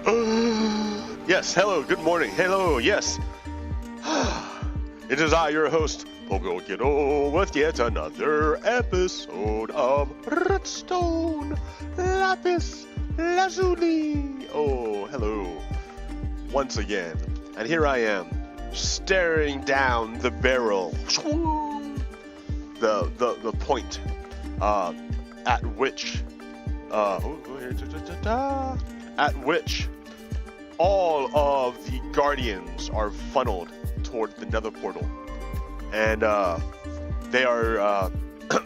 Yes, hello, good morning. Hello, yes. It is I, your host, Pogokero, with yet another episode of Redstone Lapis Lazuli. Oh, hello. Once again. And here I am, staring down the barrel. The point at which all of the guardians are funneled toward the nether portal, and they are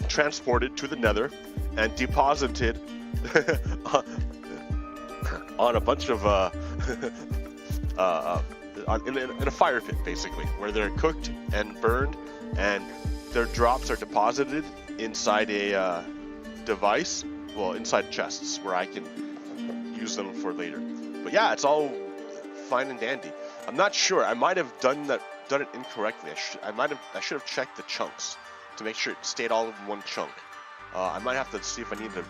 transported to the nether and deposited on a bunch of in a fire pit, basically, where they're cooked and burned, and their drops are deposited inside a device, well, inside chests where I can use them for later. But yeah, it's all fine and dandy. I'm not sure. I might have done it incorrectly. I should have checked the chunks to make sure it stayed all in one chunk. I might have to see if I need to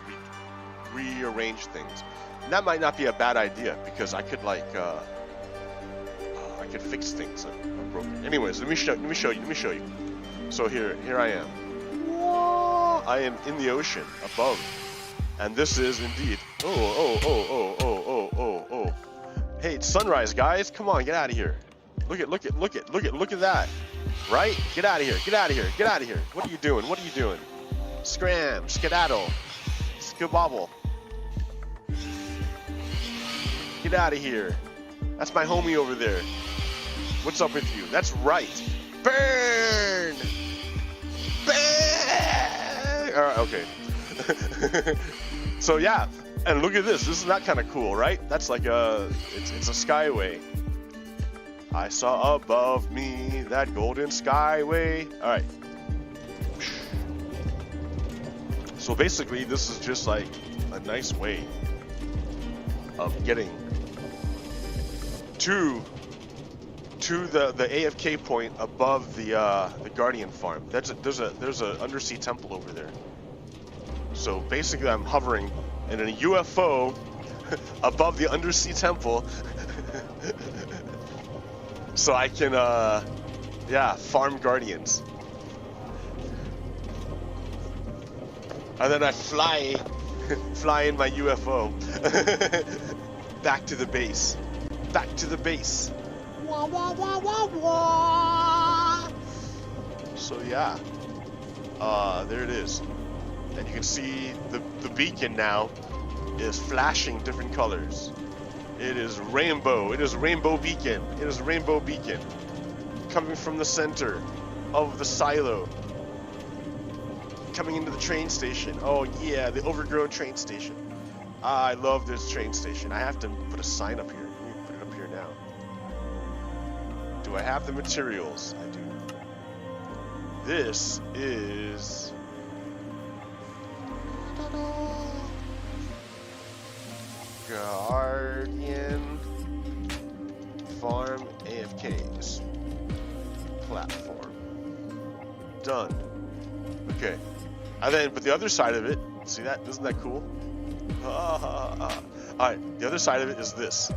rearrange things. And that might not be a bad idea, because I could I could fix things that are broken. Anyways, let me show you. So here I am. Whoa, I am in the ocean above, and this is indeed. Oh. Hey, it's sunrise, guys. Come on, get out of here. Look at that. Right? Get out of here. What are you doing? Scram, skedaddle, skibobble. Get out of here. That's my homie over there. What's up with you? That's right. Burn! Alright, okay. So yeah, and look at this. This is not kind of cool, right? That's like it's a skyway. I saw above me that golden skyway. Alright. So basically, this is just like a nice way of getting to the AFK point above the Guardian farm. There's a undersea temple over there. So basically, I'm hovering in a UFO above the undersea temple, so I can farm Guardians. And then I fly in my UFO back to the base. Wah, wah, wah, wah, wah. So yeah, there it is, and you can see the beacon now is flashing different colors. It is rainbow. It is rainbow beacon. Coming from the center of the silo, coming into the train station. Oh yeah, the overgrown train station. I love this train station. I have to put a sign up here. Let me put it up here now. Do I have the materials? I do. This is Guardian Farm AFKs platform. Done. Okay. And then, but the other side of it, see that? Isn't that cool? Alright, the other side of it is this.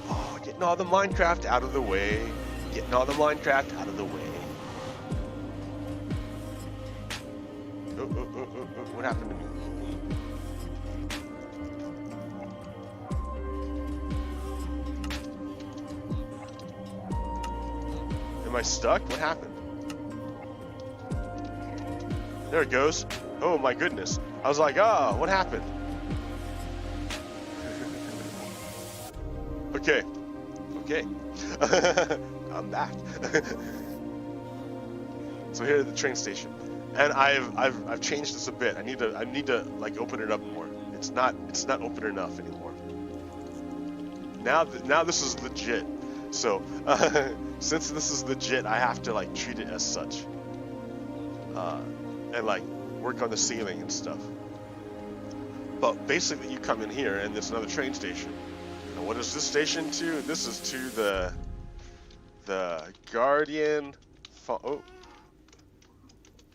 Oh, getting all the Minecraft out of the way. What happened to me? Am I stuck? What happened? There it goes. Oh my goodness. I was like, what happened? Okay. I'm back. So here at the train station. And I've changed this a bit. I need to like open it up more. It's not open enough anymore. Now this is legit. So since this is legit, I have to like treat it as such. And like work on the ceiling and stuff. But basically, you come in here, and there's another train station. And what is this station to? This is to the Guardian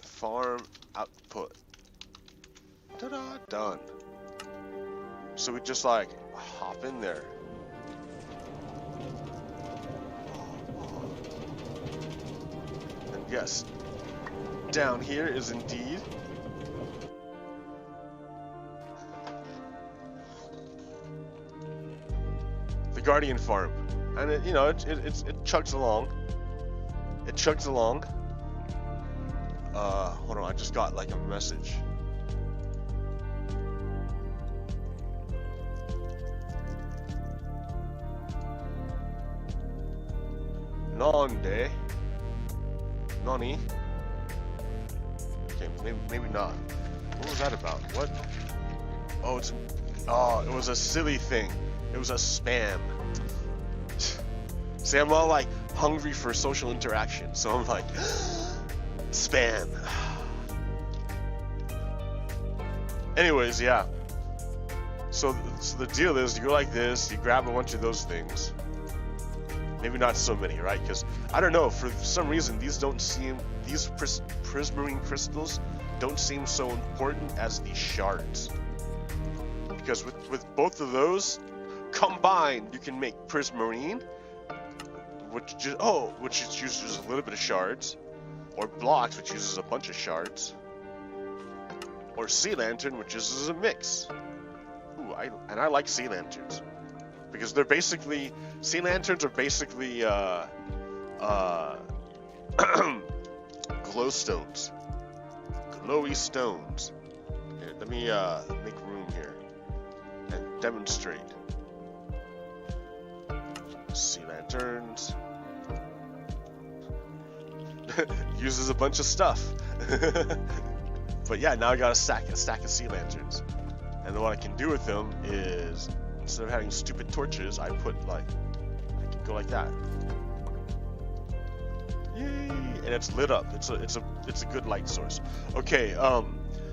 farm output. Ta-da! Done. So we just like hop in there. And yes, down here is indeed the Guardian Farm, and it, you know, it chugs along. It chugs along. Hold on, I just got like a message. Nonde. Nani? Okay, maybe not. What was that about? What? Oh, it was a silly thing. It was a spam. See, I'm all like hungry for social interaction, so I'm like, spam. Anyways, yeah. So the deal is, you go like this, you grab a bunch of those things. Maybe not so many, right? Because I don't know, for some reason these prismarine crystals don't seem so important as these shards. Because with both of those combined, you can make prismarine, which uses a little bit of shards, or blocks, which uses a bunch of shards, or sea lantern, which uses a mix. Ooh, I like sea lanterns because they're basically glowstones, glowy stones. Here, let me make room here and demonstrate. Sea lanterns. Uses a bunch of stuff. But yeah, now I got a stack of sea lanterns. And then what I can do with them is, instead of having stupid torches, I can go like that. Yay! And it's lit up. It's a good light source. Okay,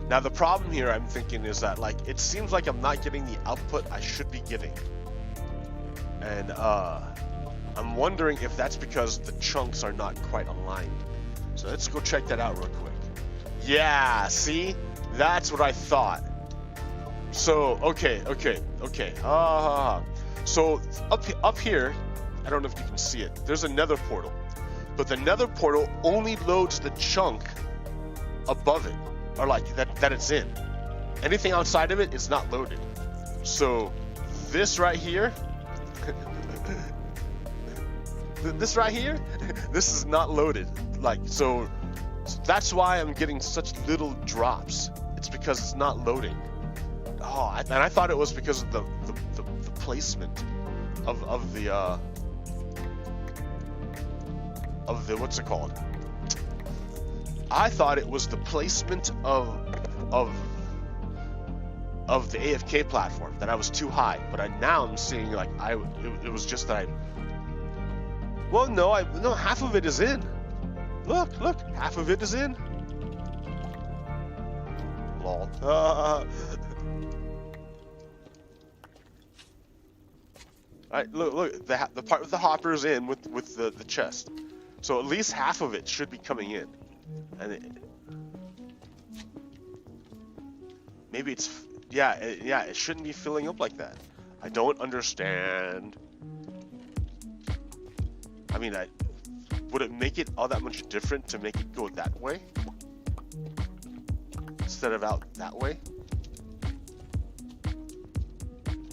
now the problem here I'm thinking is that, like, it seems like I'm not getting the output I should be getting. And I'm wondering if that's because the chunks are not quite aligned. So let's go check that out real quick. Yeah, see? That's what I thought. So, okay. So up here, I don't know if you can see it, there's a nether portal. But the nether portal only loads the chunk above it, or like that it's in. Anything outside of it is not loaded. So this right here, this is not loaded. Like, so that's why I'm getting such little drops. It's because it's not loading. Oh, and I thought it was because of the placement of the what's it called? I thought it was the placement of the AFK platform, that I was too high. But now I'm seeing like it was just that well, no, half of it is in. Look, half of it is in. Lol. Alright, look, the part with the hopper is in with the chest. So at least half of it should be coming in. And maybe it's, it shouldn't be filling up like that. I don't understand. I mean, would it make it all that much different to make it go that way instead of out that way?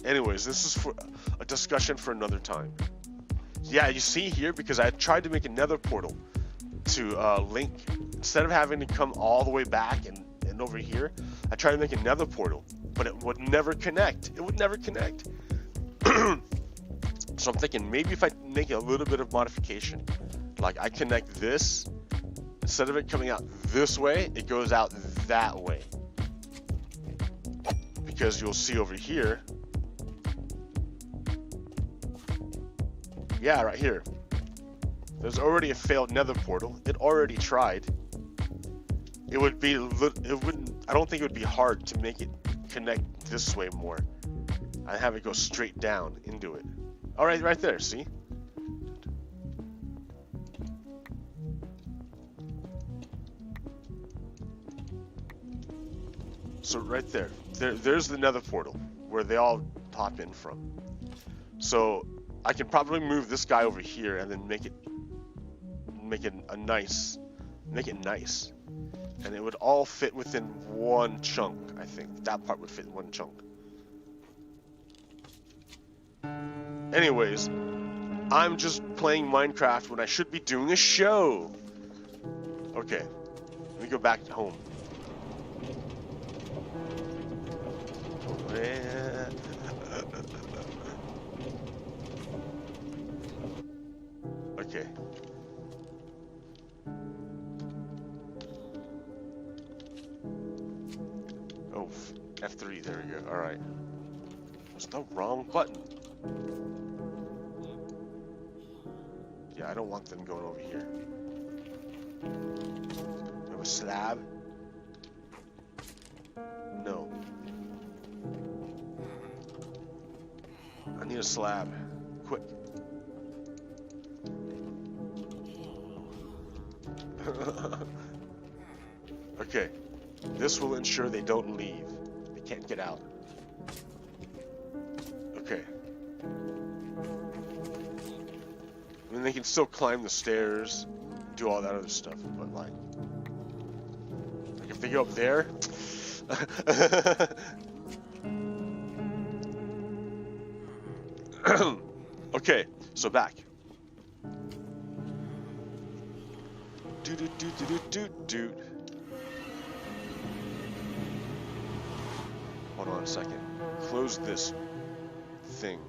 Anyways, this is for a discussion for another time. Yeah, you see here, because I tried to make a nether portal to link, instead of having to come all the way back and over here, I tried to make a nether portal, but it would never connect. It would never connect. So I'm thinking maybe if I make a little bit of modification, like I connect this, instead of it coming out this way, it goes out that way. Because you'll see over here, yeah, right here, there's already a failed nether portal. It already tried. It wouldn't, I don't think it would be hard to make it connect this way more. I have it go straight down into it. All right, right there, see? So right there, there's the nether portal. where they all hop in from. So I can probably move this guy over here and then make it nice, and it would all fit within one chunk. I think that part would fit in one chunk. Anyways, I'm just playing Minecraft when I should be doing a show. Okay, let me go back to home. Okay. Oh, F3, there we go. Alright. That's the wrong button. Yeah, I don't want them going over here. You have a slab? No. I need a slab. Quick. Okay. This will ensure they don't leave. They can't get out. Okay. I mean, they can still climb the stairs, do all that other stuff, but like if they go up there. Okay, so back. Doot. Hold on a second. Close this thing.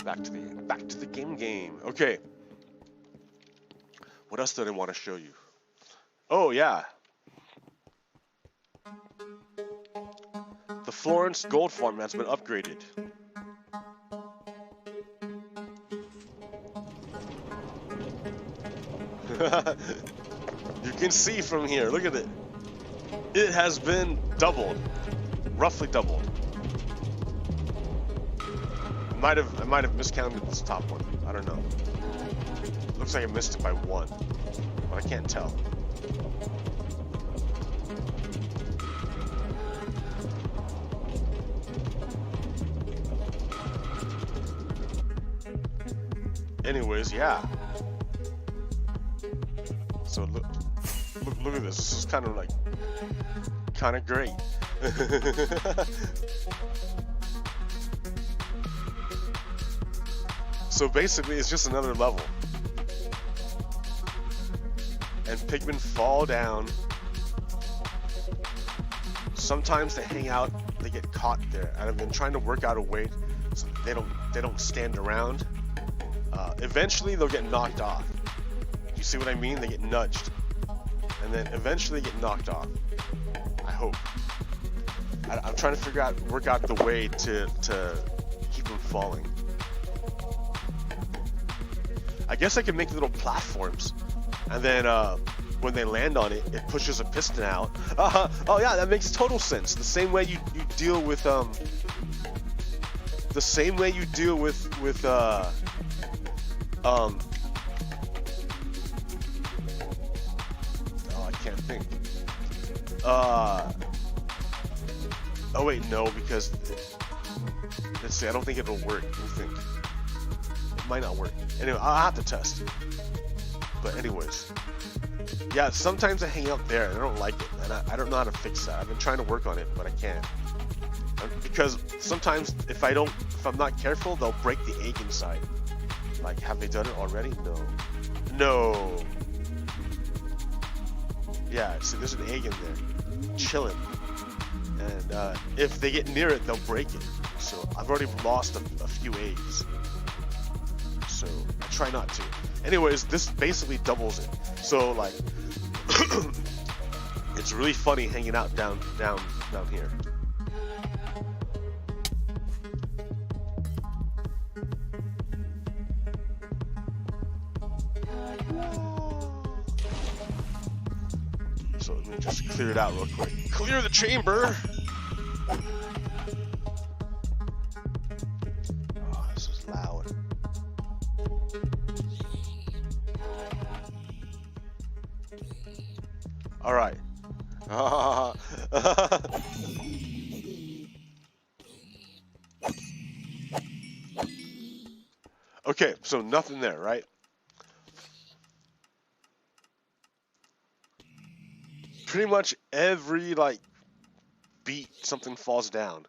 Back to the game. Okay. What else did I want to show you? Oh yeah. The Florence gold farm has been upgraded. You can see from here, look at it. It has been doubled. Roughly doubled. I might have miscounted this top one. I don't know. Looks like I missed it by 1. But I can't tell. Anyways, yeah. So look at this. This is kind of great. So basically, it's just another level, and pigmen fall down. Sometimes they hang out, they get caught there, and I've been trying to work out a way so they don't stand around. Eventually, they'll get knocked off. You see what I mean? They get nudged, and then eventually get knocked off. I hope. I'm trying to work out the way to keep them falling. I guess I can make little platforms, and then when they land on it, it pushes a piston out. Oh yeah, that makes total sense. The same way you deal with oh, I can't think. Oh wait, no, because let's see. I don't think it'll work. Let me think. It might not work. Anyway, I'll have to test. But anyways, yeah. Sometimes I hang out there and I don't like it, and I don't know how to fix that. I've been trying to work on it, but I can't. Because sometimes if I'm not careful, they'll break the egg inside. Like, have they done it already? No. Yeah, see, there's an egg in there, chilling. And if they get near it, they'll break it. So I've already lost a few eggs. So I try not to. Anyways, this basically doubles it. So like, it's really funny hanging out down here. So let me just clear it out real quick. Clear the chamber. Oh, this is loud. All right. Okay, so nothing there, right? Pretty much every, like, beat, something falls down.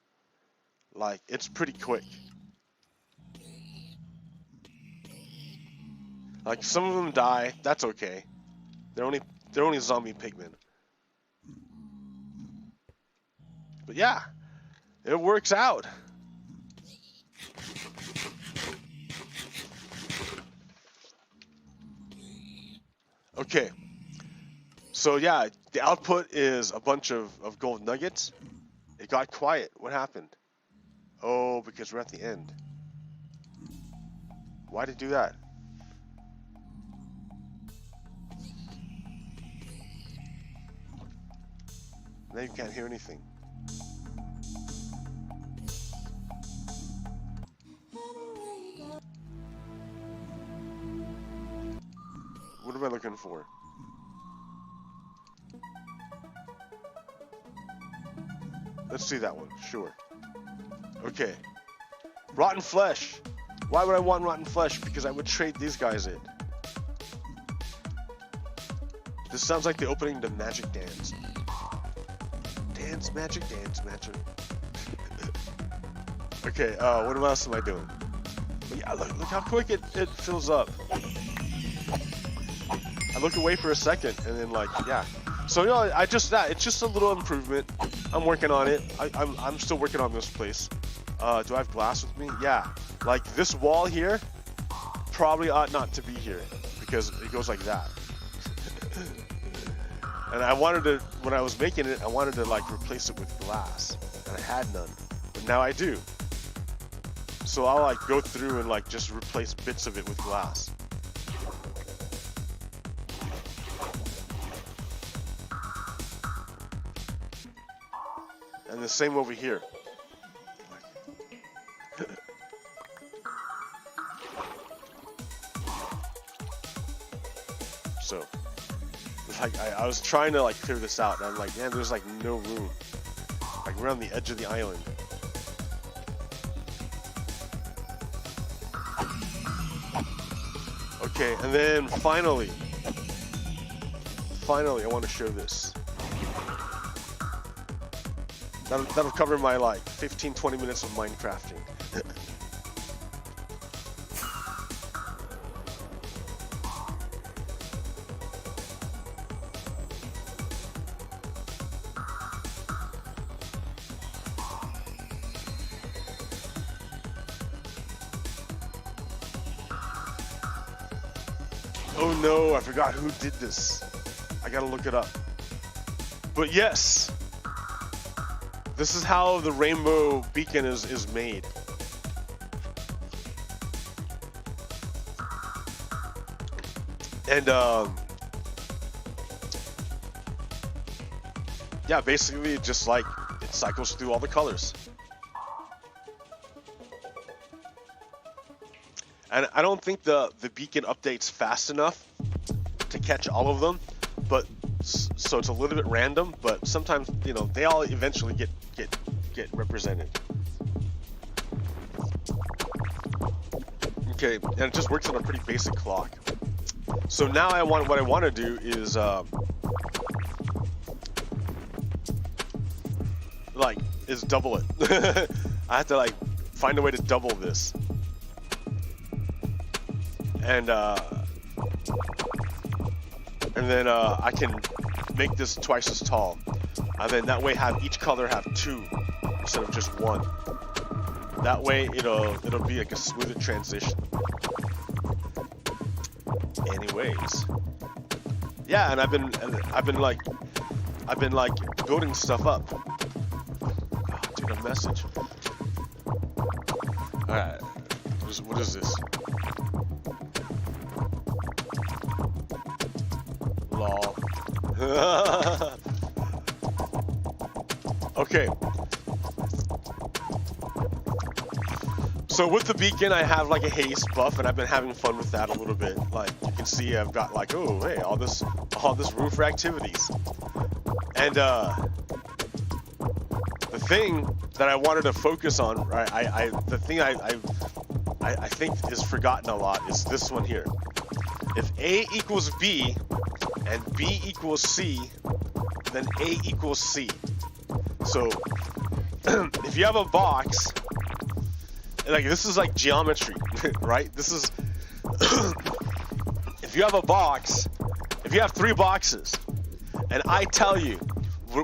Like, it's pretty quick. Like, some of them die, that's okay. They're only zombie pigmen. But yeah, it works out. Okay. So yeah, the output is a bunch of gold nuggets. It got quiet. What happened? Oh, because we're at the end. Why did it do that? Now you can't hear anything. What am I looking for? Let's see that one, sure. Okay. Rotten flesh. Why would I want rotten flesh? Because I would trade these guys in. This sounds like the opening to Magic Dance. Dance, magic, dance, magic. Okay, what else am I doing? Yeah, look how quick it fills up. I look away for a second, and then like, yeah. So, you know, it's just a little improvement. I'm working on it. I'm still working on this place. Do I have glass with me? Yeah. Like, this wall here probably ought not to be here, because it goes like that. And I wanted to, when I was making it, I wanted to like replace it with glass, and I had none, but now I do. So I'll like go through and like just replace bits of it with glass. And the same over here. So, like, I was trying to like clear this out, and I'm like, man, there's like no room. Like, we're on the edge of the island. Okay, and then finally, I want to show this. That'll cover my like 15-20 minutes of Minecrafting. Oh no, I forgot who did this. I gotta look it up. But yes, this is how the rainbow beacon is made. And yeah, basically just like it cycles through all the colors. And I don't think the beacon updates fast enough to catch all of them, but so it's a little bit random, but sometimes, you know, they all eventually get represented. Okay, and it just works on a pretty basic clock. So now what I want to do is double it. I have to like find a way to double this. And then I can make this twice as tall, and then that way have each color have two instead of just one. That way it'll be like a smoother transition. Anyways, yeah, and I've been like building stuff up. Oh, dude, a message. All right, what is this? Lol. Okay. So with the beacon, I have like a haste buff, and I've been having fun with that a little bit. Like you can see, I've got like, oh hey, all this room for activities, And the thing that I wanted to focus on, right? The thing I think is forgotten a lot is this one here. If A equals B and B equals C, then A equals C. So if you have a box, like this is like geometry, right? This is if you have a box, if you have 3 boxes, and I tell you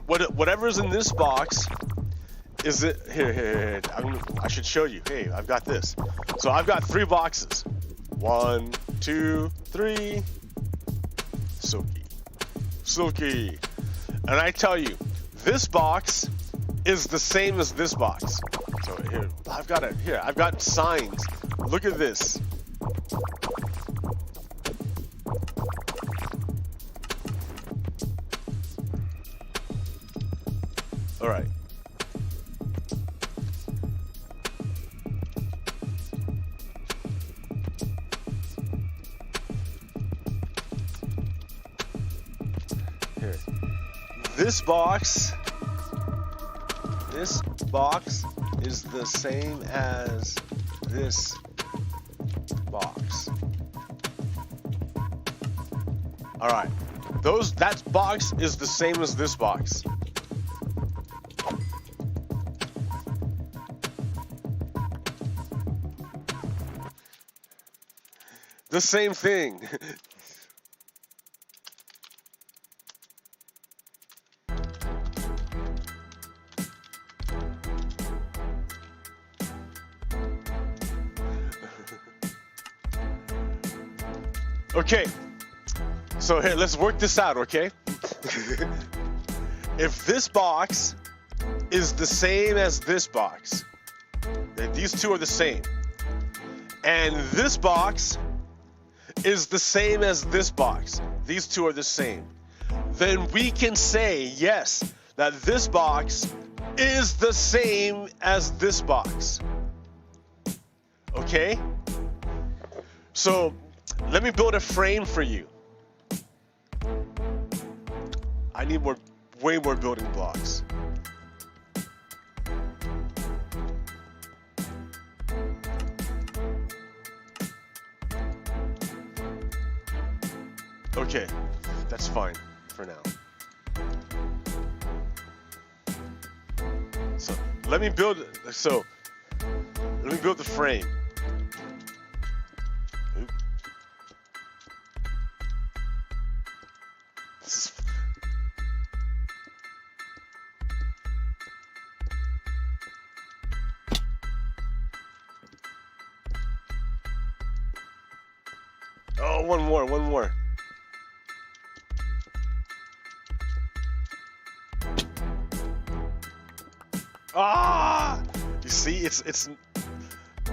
whatever's in this box is it here. I should show you. Hey, I've got this. So I've got 3 boxes. 1, 2, 3. Silky. And I tell you, this box is the same as this box. So here, I've got it. Here, I've got signs. Look at this. All right. Here. This box is the same as this box. All right. That box is the same as this box. The same thing. Okay, so here, let's work this out, okay? If this box is the same as this box, then these two are the same, and this box is the same as this box, these two are the same, then we can say, yes, that this box is the same as this box. Okay? So, let me build a frame for you. I need way more building blocks. Okay, that's fine for now. So let me build the frame. Oh, one more. Ah! You see, it's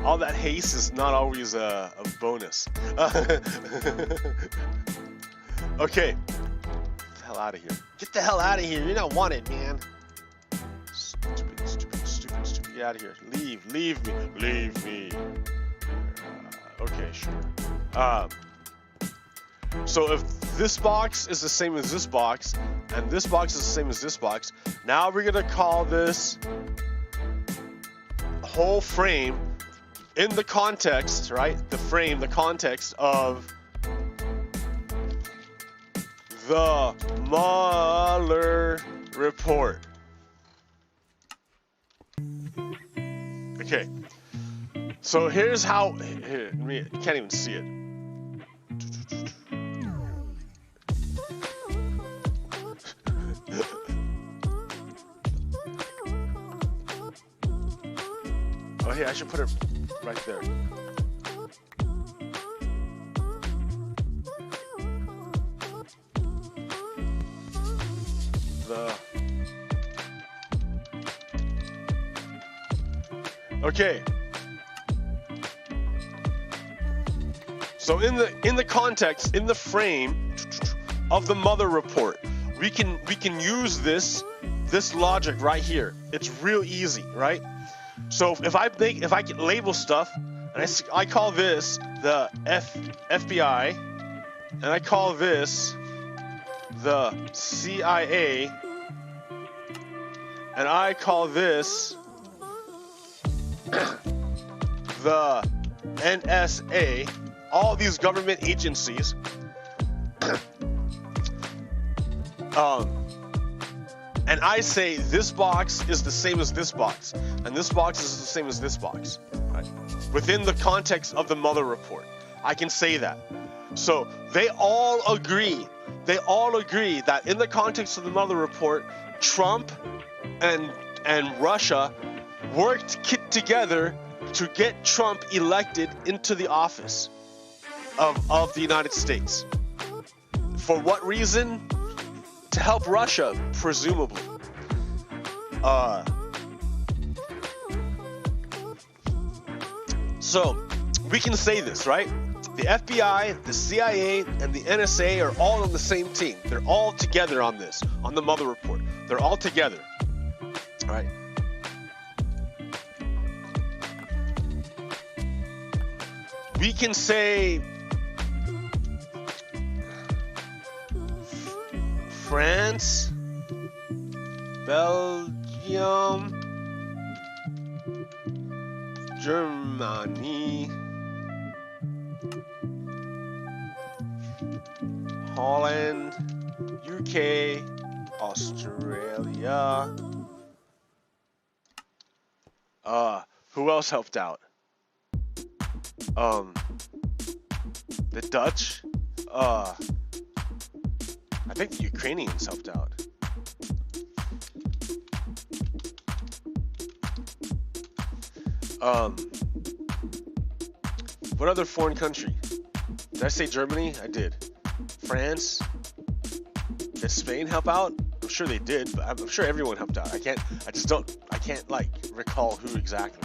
all that haste is not always a bonus. Okay. Get the hell out of here. Get the hell out of here. You're not wanted, man. Stupid. Get out of here. Leave me. Okay, sure. So if this box is the same as this box, and this box is the same as this box, now we're gonna call this whole frame in the context, right? The frame, the context of the Mueller report. Okay. So here's how. Here, you can't even see it. Oh, here, I should put it right there. Okay. So in the context, in the frame of the Mueller report, we can use this logic right here. It's real easy, right? So if I can label stuff, and I call this the FBI, and I call this the CIA, And I call this the NSA, all these government agencies, and I say this box is the same as this box, and this box is the same as this box, right? Within the context of the Mueller report, I can say that. So they all agree that in the context of the Mueller report, Trump and Russia worked together to get Trump elected into the office of the United States. For what reason? To help Russia, presumably. So we can say this, right? The FBI, the CIA, and the NSA are all on the same team. They're all together on this, on the Mueller report. They're all together. All right. We can say France, Belgium, Germany, Holland, UK, Australia. Who else helped out? The Dutch. I think the Ukrainians helped out. What other foreign country? Did I say Germany? I did. France? Did Spain help out? I'm sure they did, but I'm sure everyone helped out. I can't like recall who exactly.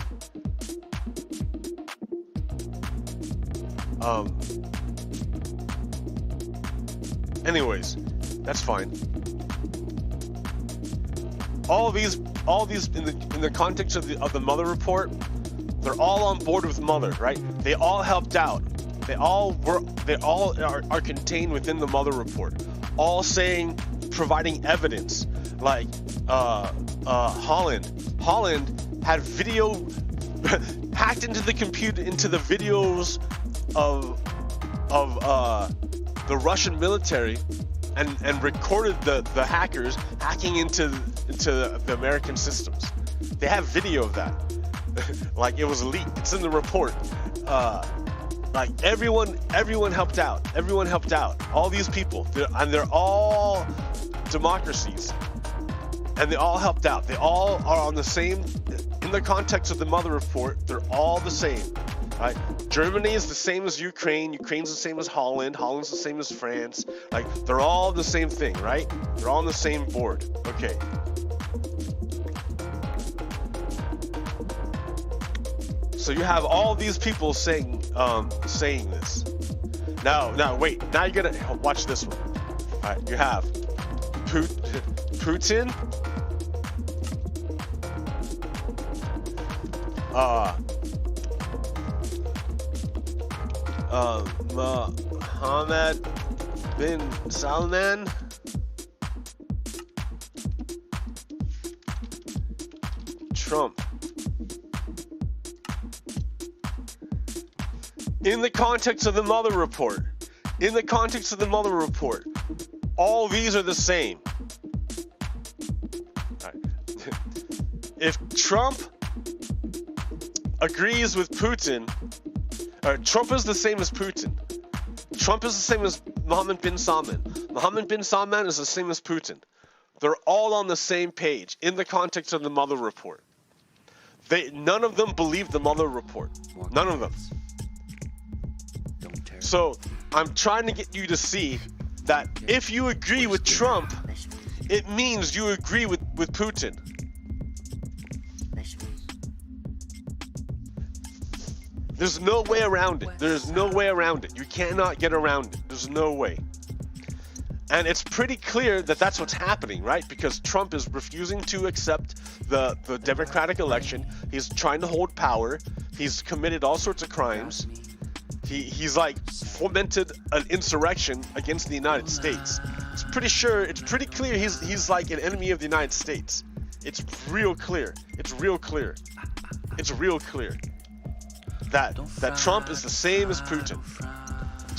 Anyways, that's fine. All these in the context of the Mueller report, they're all on board with Mueller, right? They all helped out. They all are contained within the Mueller report. All saying, providing evidence, like Holland had video hacked into the computer, into the videos of the Russian military, and recorded the hackers hacking into the American systems. They have video of that. Like, it was leaked. It's in the report. Like, everyone helped out. Everyone helped out. All these people, they're all democracies, and they all helped out. They all are on the same. In the context of the Mueller report, they're all the same. Right? Germany is the same as Ukraine. Ukraine's the same as Holland. Holland's the same as France. Like, they're all the same thing, right? They're all on the same board. Okay. So you have all these people saying this. Now wait. Now you're gonna watch this one. All right. You have Putin. Mohammed bin Salman, Trump. In the context of the Mueller report, all these are the same. All right. If Trump agrees with Putin, Trump is the same as Putin. Trump is the same as Mohammed bin Salman. Mohammed bin Salman is the same as Putin. They're all on the same page in the context of the Mueller report. None of them believe the Mueller report. None of them. So I'm trying to get you to see that if you agree with Trump, it means you agree with Putin. There's no way around it. There's no way around it. You cannot get around it. There's no way. And it's pretty clear that that's what's happening, right? Because Trump is refusing to accept the democratic election. He's trying to hold power. He's committed all sorts of crimes. He's like fomented an insurrection against the United States. It's pretty clear he's like an enemy of the United States. it's real clear. It's real clear. It's real clear that Trump is the same as Putin.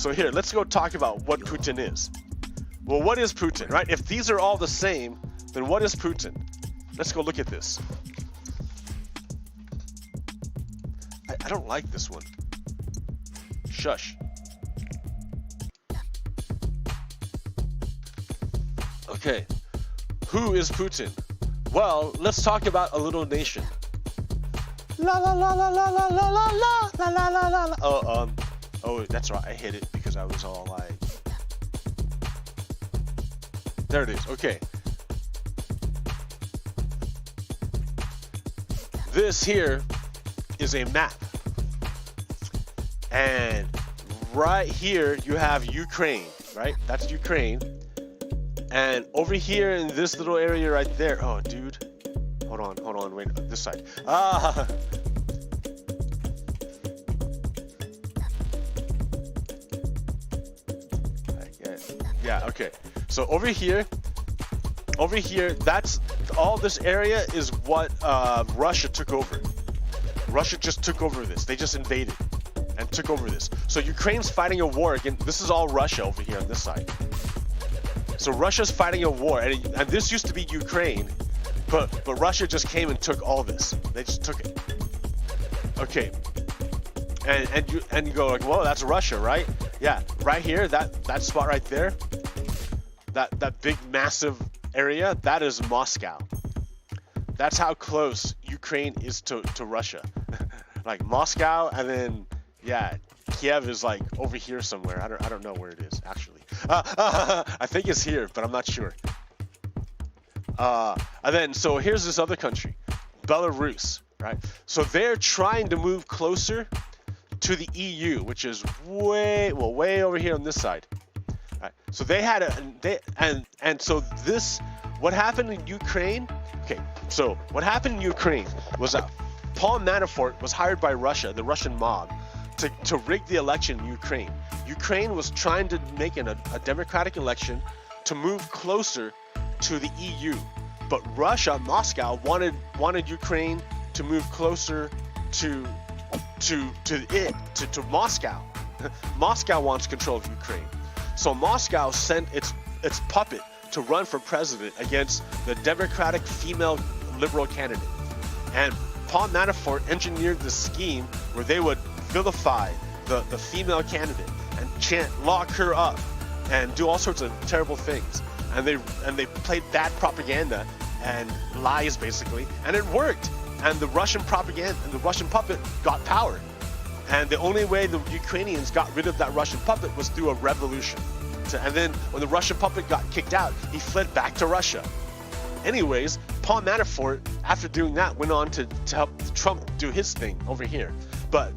So here, let's go talk about what Putin is. Well, what is Putin, right? If these are all the same, then what is Putin? Let's go look at this. I don't like this one. Shush. Okay, who is Putin? Well, let's talk about a little nation. La la la la la la la la la la la la la. Oh, that's right. I hit it because I was all like. There it is. Okay. This here is a map, and right here you have Ukraine. Right? That's Ukraine. And over here in this little area right there, oh dude, hold on, wait, this side. Yeah, okay. So over here, that's all this area is what Russia took over. Russia just took over this. They just invaded and took over this. So Ukraine's fighting a war against, this is all Russia over here on this side. So Russia's fighting a war, and this used to be Ukraine, but Russia just came and took all this. They just took it. Okay, and you go like, whoa, that's Russia, right? Yeah, right here, that spot right there, that big massive area, that is Moscow. That's how close Ukraine is to Russia. Like Moscow, and then yeah, Kiev is like over here somewhere. I don't know where it is actually. I think it's here, but I'm not sure. And then, so here's this other country, Belarus, right? So they're trying to move closer to the EU, which is way over here on this side. Right? So they had so this, what happened in Ukraine? Okay, so what happened in Ukraine was that Paul Manafort was hired by Russia, the Russian mob, to rig the election in Ukraine. Ukraine was trying to make a democratic election to move closer to the EU, but Russia, Moscow, wanted Ukraine to move closer to Moscow. Moscow wants control of Ukraine, so Moscow sent its puppet to run for president against the Democratic female liberal candidate, and Paul Manafort engineered the scheme where they would vilify the female candidate and lock her up and do all sorts of terrible things, and they played bad propaganda and lies basically, and it worked, and the Russian propaganda and the Russian puppet got power, and the only way the Ukrainians got rid of that Russian puppet was through a revolution. And then when the Russian puppet got kicked out, he fled back to Russia. Anyways, Paul Manafort, after doing that, went on to help Trump do his thing over here. But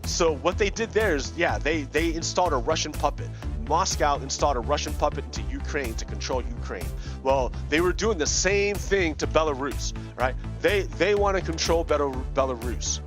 so what they did there is, yeah, they installed a Russian puppet. Moscow installed a Russian puppet into Ukraine to control Ukraine. Well, they were doing the same thing to Belarus, right? They want to control Belarus.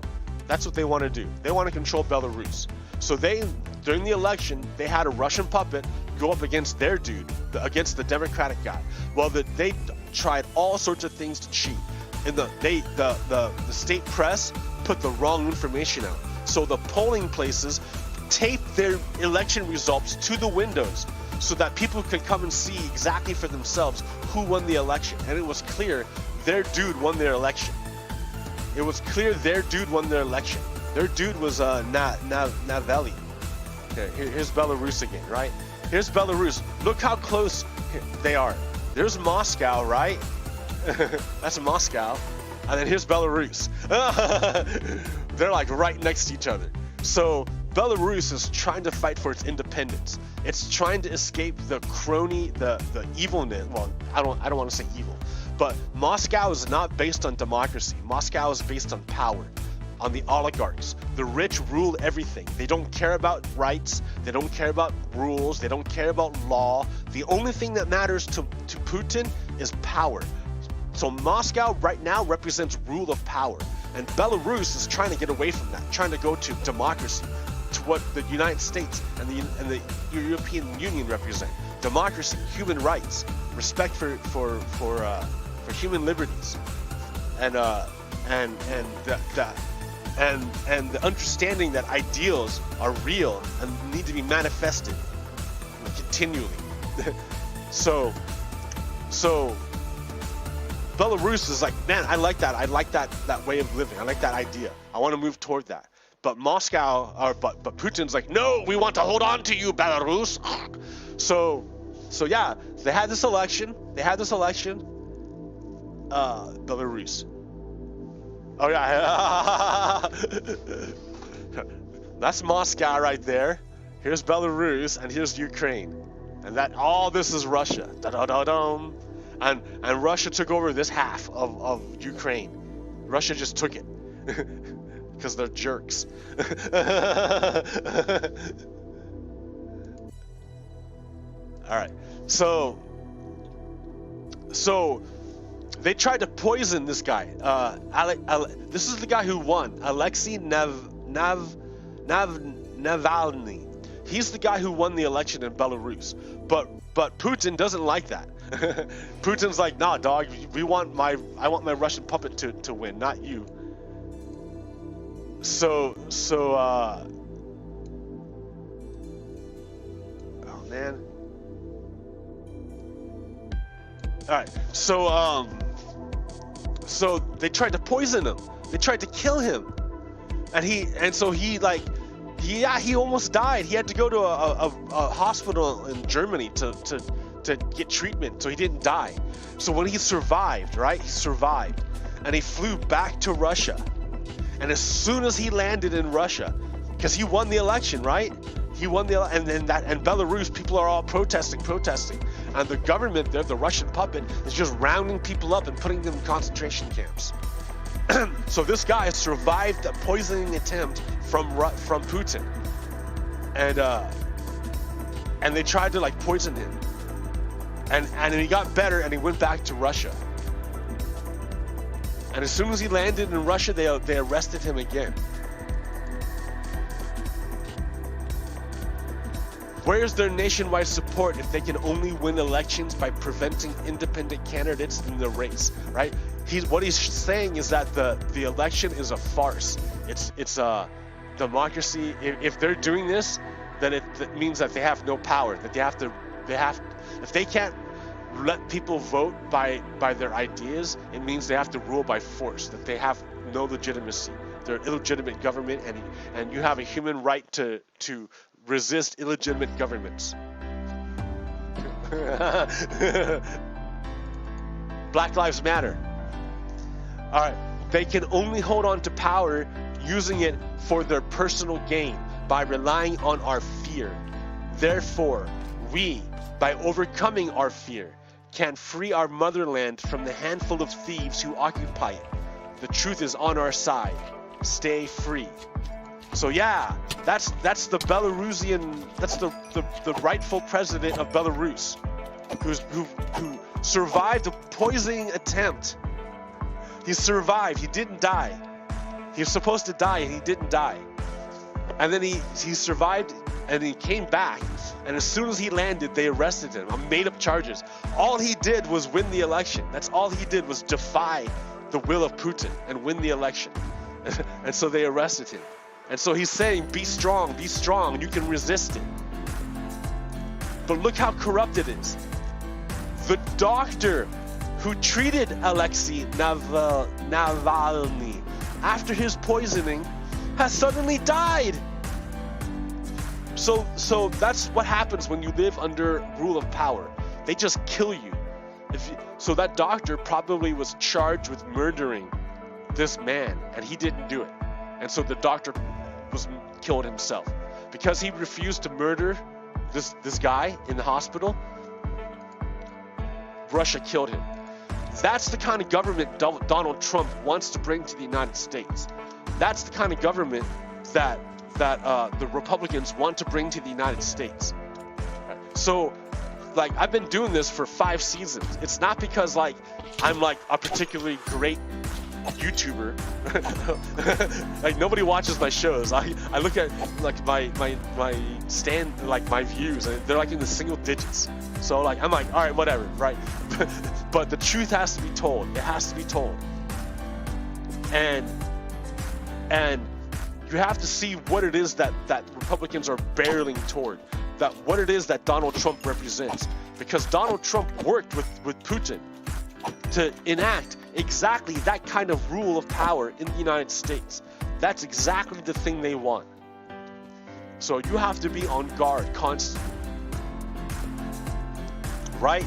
That's what they want to do. They want to control Belarus. So during the election, they had a Russian puppet go up against their dude, against the Democratic guy. Well, they tried all sorts of things to cheat. And the state press put the wrong information out. So the polling places taped their election results to the windows so that people could come and see exactly for themselves who won the election. And it was clear their dude won their election. It was clear their dude won their election. Their dude was Navalny. Okay, here's Belarus again, right? Here's Belarus. Look how close they are. There's Moscow, right? That's Moscow. And then here's Belarus. They're like right next to each other. So Belarus is trying to fight for its independence. It's trying to escape the crony, the evilness. Well, I don't want to say evil, but Moscow is not based on democracy. Moscow is based on power, on the oligarchs. The rich rule everything. They don't care about rights. They don't care about rules. They don't care about law. The only thing that matters to Putin is power. So Moscow right now represents rule of power, and Belarus is trying to get away from that, trying to go to democracy, to what the United States and the European Union represent: democracy, human rights, respect for human liberties. and the understanding that ideals are real and need to be manifested continually. so Belarus is like, man, I like that way of living. I like that idea. I want to move toward that. But but Putin's like, no, we want to hold on to you, Belarus. So yeah, they had this election. Belarus. Oh yeah, that's Moscow right there. Here's Belarus, and here's Ukraine, and that all this is Russia. Da-da-da-dum. And Russia took over this half of Ukraine. Russia just took it because they're jerks. All right, so they tried to poison this guy. This is the guy who won, Alexei Navalny. He's the guy who won the election in Belarus. But Putin doesn't like that. Putin's like, nah, dog. I want my Russian puppet to win, not you. Oh man. All right. So they tried to poison him. They tried to kill him, and he almost died. He had to go to a hospital in Germany to get treatment, so he didn't die. So when he survived, right? He survived, and he flew back to Russia. And as soon as he landed in Russia, because he won the election, right? He won the and Belarus, people are all protesting, and the government there, the Russian puppet, is just rounding people up and putting them in concentration camps. So this guy survived a poisoning attempt from Putin, and they tried to like poison him, and he got better and he went back to Russia. And as soon as he landed in Russia, they arrested him again. Where's their nationwide support if they can only win elections by preventing independent candidates in the race, right? What he's saying is that the election is a farce. It's a democracy. If they're doing this, then it means that they have no power. That if they can't let people vote by their ideas, it means they have to rule by force. That they have no legitimacy. They're an illegitimate government, and you have a human right to resist illegitimate governments. Black Lives Matter. All right, they can only hold on to power using it for their personal gain by relying on our fear. Therefore, we, by overcoming our fear, can free our motherland from the handful of thieves who occupy it. The truth is on our side. Stay free. So yeah, that's the Belarusian, that's the rightful president of Belarus, who survived a poisoning attempt. He survived. He didn't die. He was supposed to die, and he didn't die. And then he survived, and he came back. And as soon as he landed, they arrested him on made-up charges. All he did was win the election. That's all he did, was defy the will of Putin and win the election. And so they arrested him. And so he's saying, be strong, and you can resist it. But look how corrupt it is. The doctor who treated Alexei Navalny after his poisoning has suddenly died. So that's what happens when you live under rule of power. They just kill you. So that doctor probably was charged with murdering this man, and he didn't do it. And so the doctor was killed himself because he refused to murder this guy in the hospital. Russia killed him. That's the kind of government Donald Trump wants to bring to the United States. That's the kind of government that the Republicans want to bring to the United States. So, like, I've been doing this for 5 seasons. It's not because like I'm like a particularly great YouTuber. Like, nobody watches my shows. I look at like my views, and they're like in the single digits. So like I'm like, all right, whatever, right? But the truth has to be told. It has to be told. and you have to see what it is that Republicans are barreling toward, that what it is that Donald Trump represents, because Donald Trump worked with Putin to enact exactly that kind of rule of power in the United States. That's exactly the thing they want. So you have to be on guard constantly, right?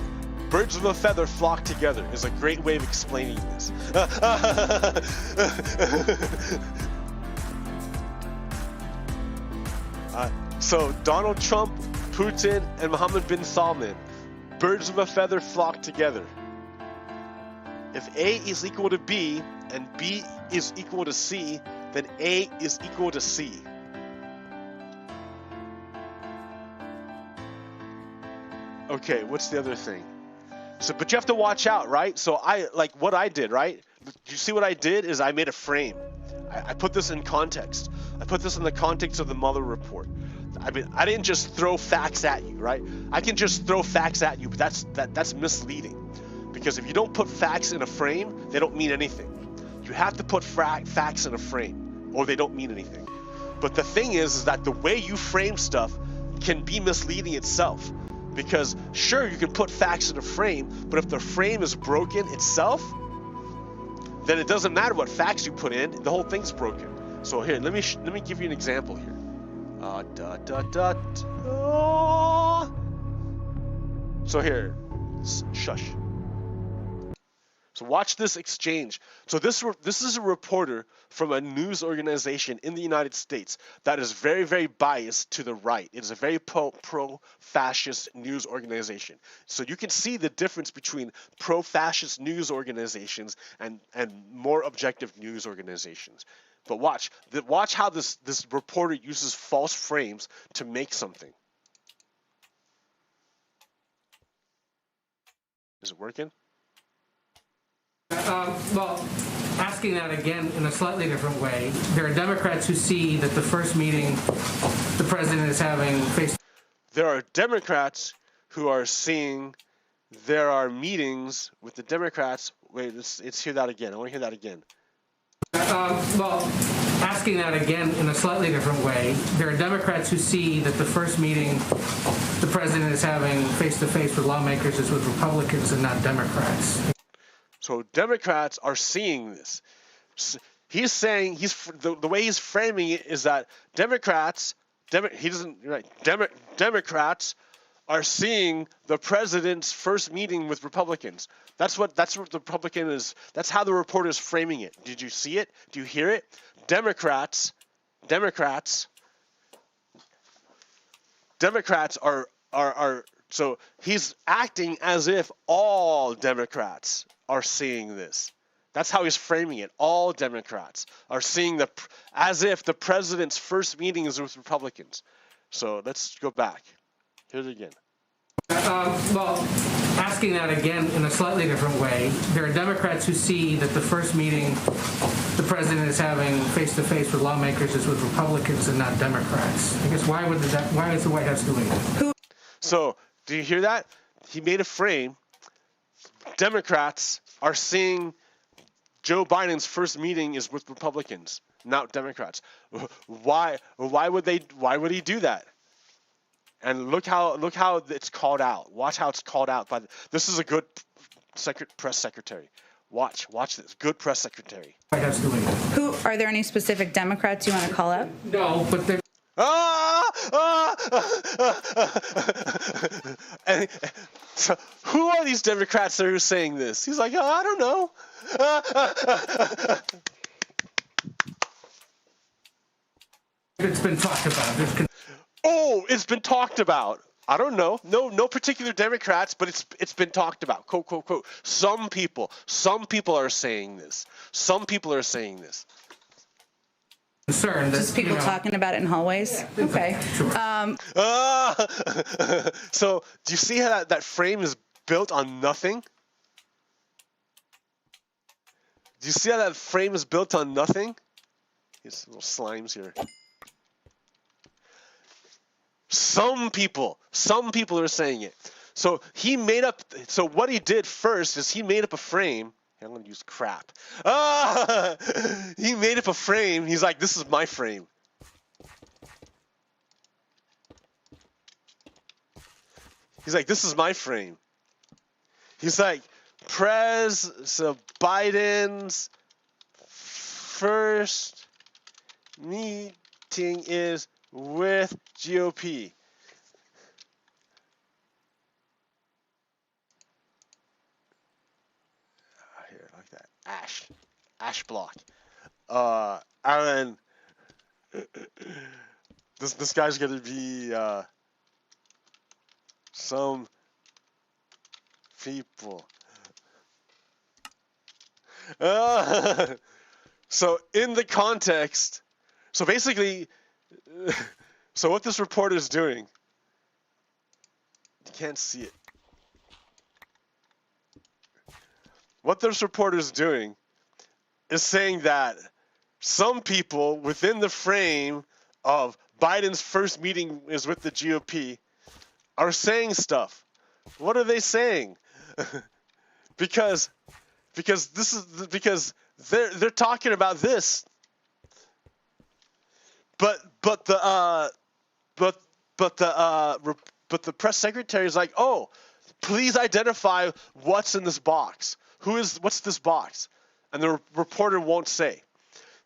Birds of a feather flock together is a great way of explaining this. So Donald Trump, Putin, and Mohammed bin Salman, birds of a feather flock together. If A is equal to B and B is equal to C, then A is equal to C. Okay, what's the other thing? So, but you have to watch out, right? So what I did, right? You see what I did is I made a frame. I put this in context. I put this in the context of the Mueller report. I mean, I didn't just throw facts at you, right? I can just throw facts at you, but that's misleading. Because if you don't put facts in a frame, they don't mean anything. You have to put facts in a frame, or they don't mean anything. But the thing is that the way you frame stuff can be misleading itself. Because sure, you can put facts in a frame, but if the frame is broken itself, then it doesn't matter what facts you put in, the whole thing's broken. So here, let me give you an example here. So here, shush. So watch this exchange. So this is a reporter from a news organization in the United States that is very, very biased to the right. It is a very pro-fascist news organization. So you can see the difference between pro-fascist news organizations and more objective news organizations. But watch how this reporter uses false frames to make something. Is it working? Well, asking that again in a slightly different way, there are Democrats who see that the first meeting the president is having face. There are Democrats who are seeing there are meetings with the Democrats. Wait, let's hear that again. I want to hear that again. Well, asking that again in a slightly different way, there are Democrats who see that the first meeting the president is having face-to-face with lawmakers is with Republicans and not Democrats. So Democrats are seeing this. He's saying the way he's framing it is that Democrats are seeing the president's first meeting with Republicans. That's what the Republican is. That's how the reporter is framing it. Did you see it? Do you hear it? Democrats are so he's acting as if all Democrats are seeing this. That's how he's framing it. All Democrats are seeing as if the president's first meeting is with Republicans. So let's go back. Hear it again. Well, asking that again in a slightly different way, there are Democrats who see that the first meeting the president is having face-to-face with lawmakers is with Republicans and not Democrats. I guess why is the White House doing that? So, do you hear that? He made a frame. Democrats are seeing Joe Biden's first meeting is with Republicans, not Democrats. Why would he do that? And look how it's called out. Watch how it's called out by this is a good press secretary. Watch this. Good press secretary. White House doing that. Who are there any specific Democrats you want to call out? No, but there. And so who are these Democrats that are saying this? He's like, I don't know. It's been talked about. Oh, it's been talked about. I don't know. No particular Democrats, but it's been talked about. Quote, quote, quote. Some people are saying this. Some people are saying this. Concerned. Just people talking about it in hallways? Yeah, okay. Sure. So do you see how that frame is built on nothing? Do you see how that frame is built on nothing? These little slimes here. Some people are saying it. So what he did first is he made up a frame I'm gonna use crap. Ah! He made up a frame. He's like, this is my frame. He's like, this is my frame. He's like, so Biden's first meeting is with GOP. Here, like that. Ash block. And then this guy's gonna be some people. So in the context, so basically, so what this reporter is doing, you can't see it. What this reporter is doing is saying that some people within the frame of Biden's first meeting is with the GOP are saying stuff. What are they saying? because they're talking about this. But the press secretary is like, oh, please identify what's in this box. What's this box? And the reporter won't say,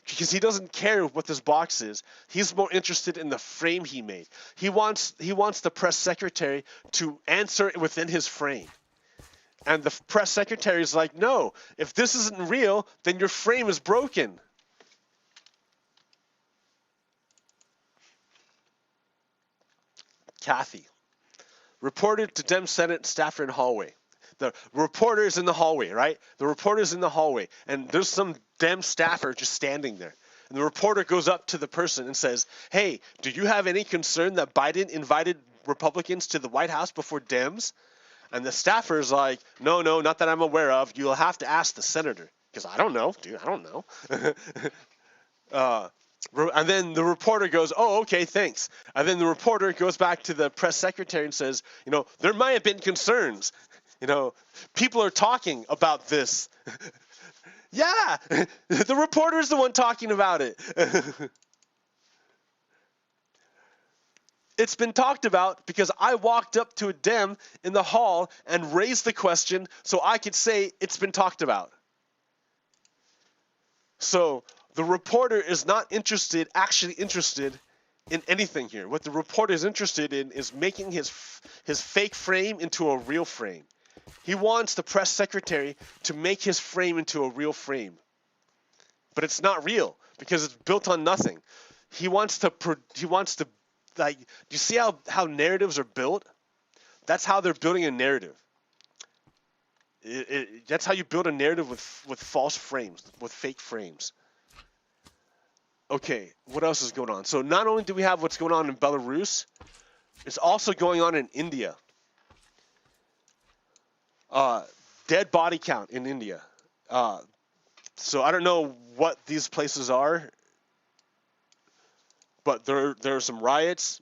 because he doesn't care what this box is. He's more interested in the frame he made. He wants the press secretary to answer it within his frame. And the press secretary is like, no, if this isn't real, then your frame is broken. Kathy reported to Dem Senate staffer in hallway. The reporter's in the hallway, right? The reporter's in the hallway, and there's some Dem staffer just standing there. And the reporter goes up to the person and says, hey, do you have any concern that Biden invited Republicans to the White House before Dems? And the staffer's like, no, not that I'm aware of. You'll have to ask the senator. Because I don't know, dude, I don't know. And then the reporter goes, oh, okay, thanks. And then the reporter goes back to the press secretary and says, there might have been concerns. People are talking about this. Yeah, the reporter's the one talking about it. It's been talked about because I walked up to a Dem in the hall and raised the question so I could say it's been talked about. So the reporter is not actually interested in anything here. What the reporter is interested in is making his fake frame into a real frame. He wants the press secretary to make his frame into a real frame. But it's not real because it's built on nothing. He wants to do you see how narratives are built? That's how they're building a narrative. That's how you build a narrative with false frames, with fake frames. Okay, what else is going on? So not only do we have what's going on in Belarus, it's also going on in India. Dead body count in India. So I don't know what these places are, but there are some riots.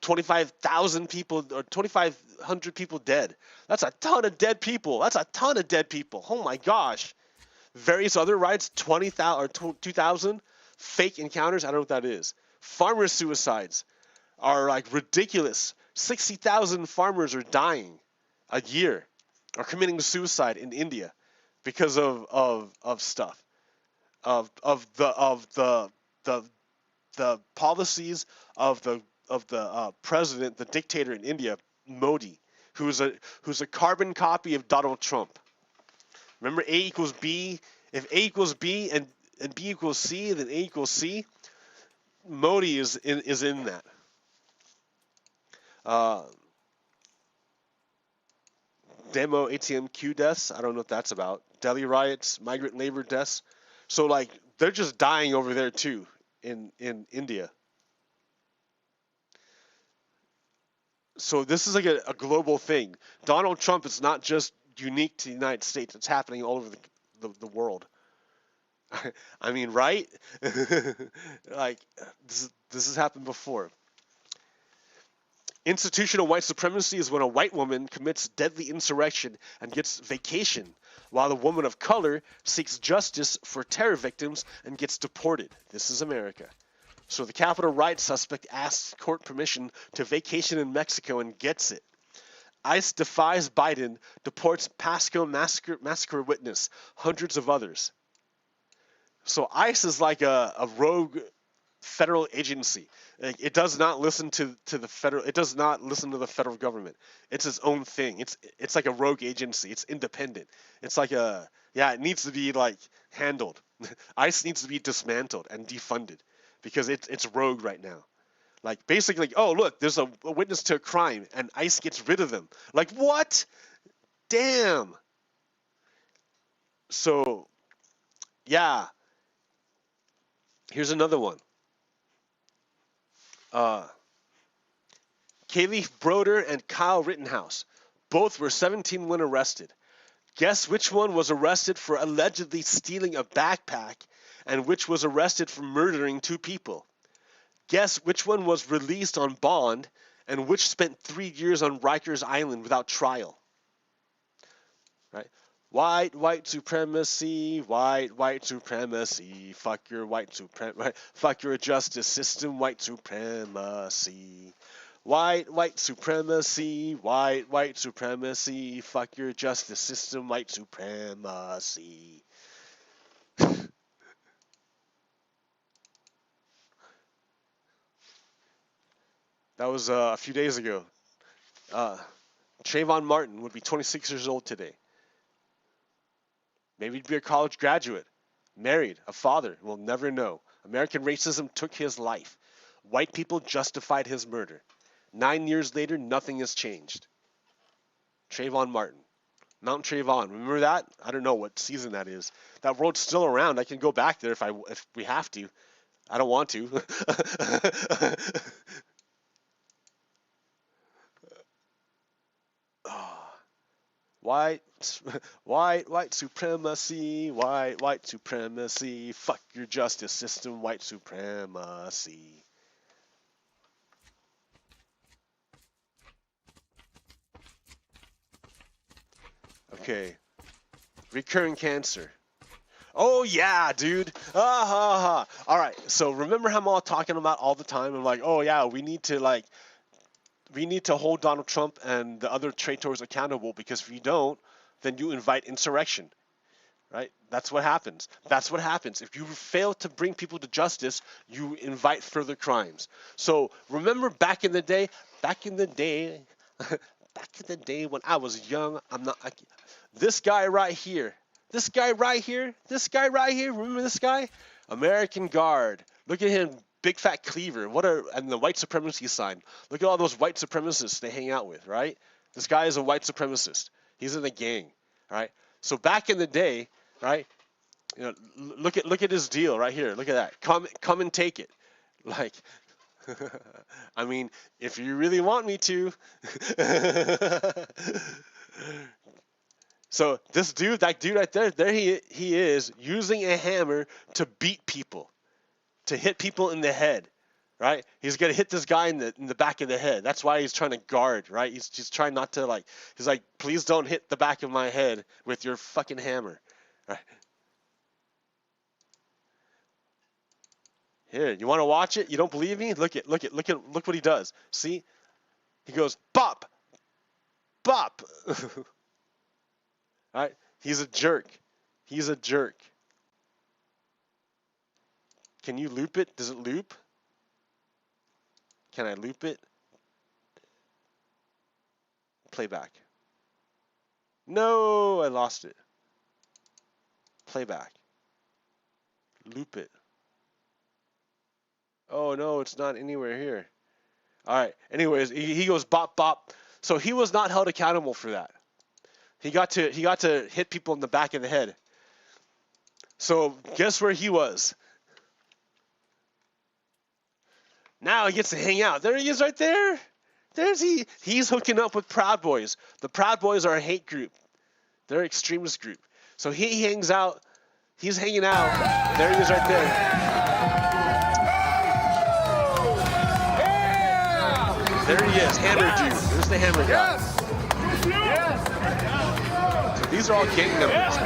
25,000 people or 2,500 people dead. That's a ton of dead people. Oh my gosh. Various other riots, 20,000 or 2,000 fake encounters. I don't know what that is. Farmer suicides are like ridiculous. 60,000 farmers are dying a year, are committing suicide in India because of stuff, of the policies of the president, the dictator in India, Modi, who's a carbon copy of Donald Trump. Remember, A equals B. If A equals B and B equals C, then A equals C. Modi is in that. Demo ATMQ deaths. I don't know what that's about. Delhi riots, migrant labor deaths. So like they're just dying over there too in India. So this is like a global thing. Donald Trump is not just unique to the United States. It's happening all over the world. I mean, right? Like this has happened before. Institutional white supremacy is when a white woman commits deadly insurrection and gets vacation while the woman of color seeks justice for terror victims and gets deported. This is America. So the Capitol riot suspect asks court permission to vacation in Mexico and gets it. ICE defies Biden, deports Pasco massacre witness, hundreds of others. So ICE is like a rogue federal agency. It does not listen to the federal. It does not listen to the federal government. It's its own thing. It's like a rogue agency. It's independent. It's like it needs to be like handled. ICE needs to be dismantled and defunded because it's rogue right now. Like basically, oh look, there's a witness to a crime and ICE gets rid of them. Like what? Damn. So, yeah. Here's another one. Kaylee Broder and Kyle Rittenhouse. Both were 17 when arrested. Guess which one was arrested for allegedly stealing a backpack and which was arrested for murdering 2 people? Guess which one was released on bond and which spent 3 years on Rikers Island without trial? Right? White supremacy, white supremacy, fuck your fuck your justice system, white supremacy. White supremacy, white supremacy, fuck your justice system, white supremacy. That was a few days ago. Trayvon Martin would be 26 years old today. Maybe he'd be a college graduate, married, a father. We'll never know. American racism took his life. White people justified his murder. 9 years later, nothing has changed. Trayvon Martin. Mount Trayvon. Remember that? I don't know what season that is. That road's still around. I can go back there if we have to. I don't want to. White supremacy, white supremacy, fuck your justice system, white supremacy. Okay, recurring cancer. Oh yeah, dude. All right, so remember how I'm all talking about all the time? I'm like, oh yeah, we need to hold Donald Trump and the other traitors accountable because if you don't, then you invite insurrection, right? That's what happens. That's what happens. If you fail to bring people to justice, you invite further crimes. So remember back in the day when I was young, this guy right here, remember this guy? American Guard. Look at him. Big fat cleaver. And the white supremacy sign. Look at all those white supremacists they hang out with, right? This guy is a white supremacist. He's in a gang, right? So back in the day, right? You know, look at his deal right here. Look at that. Come and take it. Like, I mean, if you really want me to. So this dude, that dude right there he is using a hammer to beat people. To hit people in the head, right? He's gonna hit this guy in the back of the head. That's why he's trying to guard, right? He's just trying not to he's like, please don't hit the back of my head with your fucking hammer, right? Here, you want to watch it? You don't believe me? Look what he does. See? He goes bop, bop. Right? He's a jerk. He's a jerk. Can you loop it? Does it loop? Can I loop it? Playback. No, I lost it. Playback. Loop it. Oh no, it's not anywhere here. All right. Anyways, he goes bop bop. So he was not held accountable for that. He got to hit people in the back of the head. So guess where he was? Now he gets to hang out. There he is right there. He's hooking up with Proud Boys. The Proud Boys are a hate group. They're an extremist group. So he hangs out. He's hanging out. There he is right there. There he is. Hammer dude. There's the hammer guy. These are all gang members,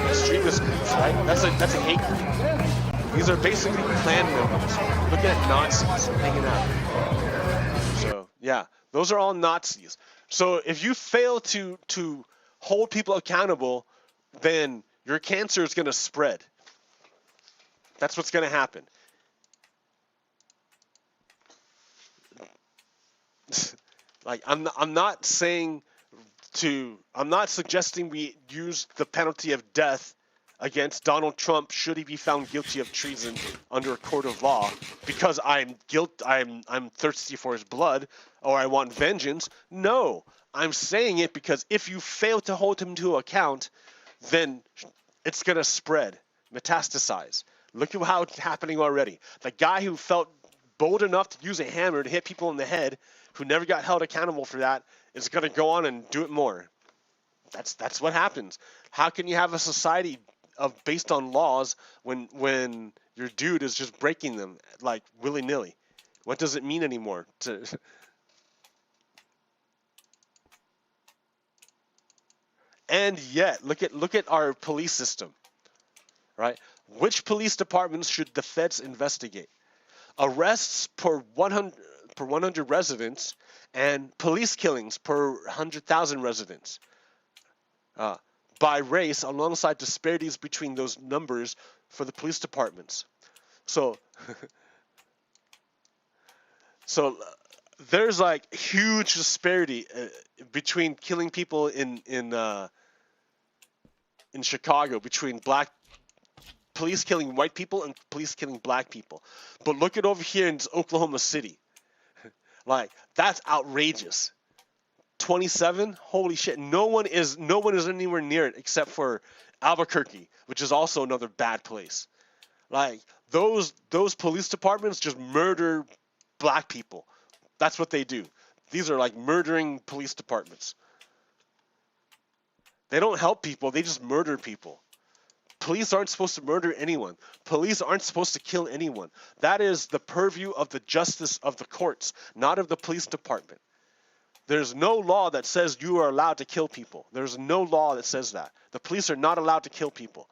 extremist groups, right? That's a hate group. These are basically Klan members. Look at Nazis hanging out. So yeah, those are all Nazis. So if you fail to hold people accountable, then your cancer is going to spread. That's what's going to happen. Like I'm not suggesting we use the penalty of death against Donald Trump should he be found guilty of treason under a court of law because I'm thirsty for his blood or I want vengeance. No, I'm saying it because if you fail to hold him to account, then it's going to spread, metastasize. Look at how it's happening already. The guy who felt bold enough to use a hammer to hit people in the head, who never got held accountable for that, is going to go on and do it more. That's what happens. How can you have a society based on laws when your dude is just breaking them like willy-nilly? What does it mean anymore? And yet, look at our police system, right? Which police departments should the feds investigate? Arrests per 100 residents and police killings per 100,000 residents by race, alongside disparities between those numbers for the police departments. So there's like huge disparity between killing people in Chicago, between police killing white people and police killing black people. But look at over here in Oklahoma City. Like, that's outrageous. 27? Holy shit. No one is anywhere near it except for Albuquerque, which is also another bad place. Like, those police departments just murder black people. That's what they do. These are like murdering police departments. They don't help people, they just murder people. Police aren't supposed to murder anyone. Police aren't supposed to kill anyone. That is the purview of the justice of the courts, not of the police department. There's no law that says you are allowed to kill people. There's no law that says that. The police are not allowed to kill people.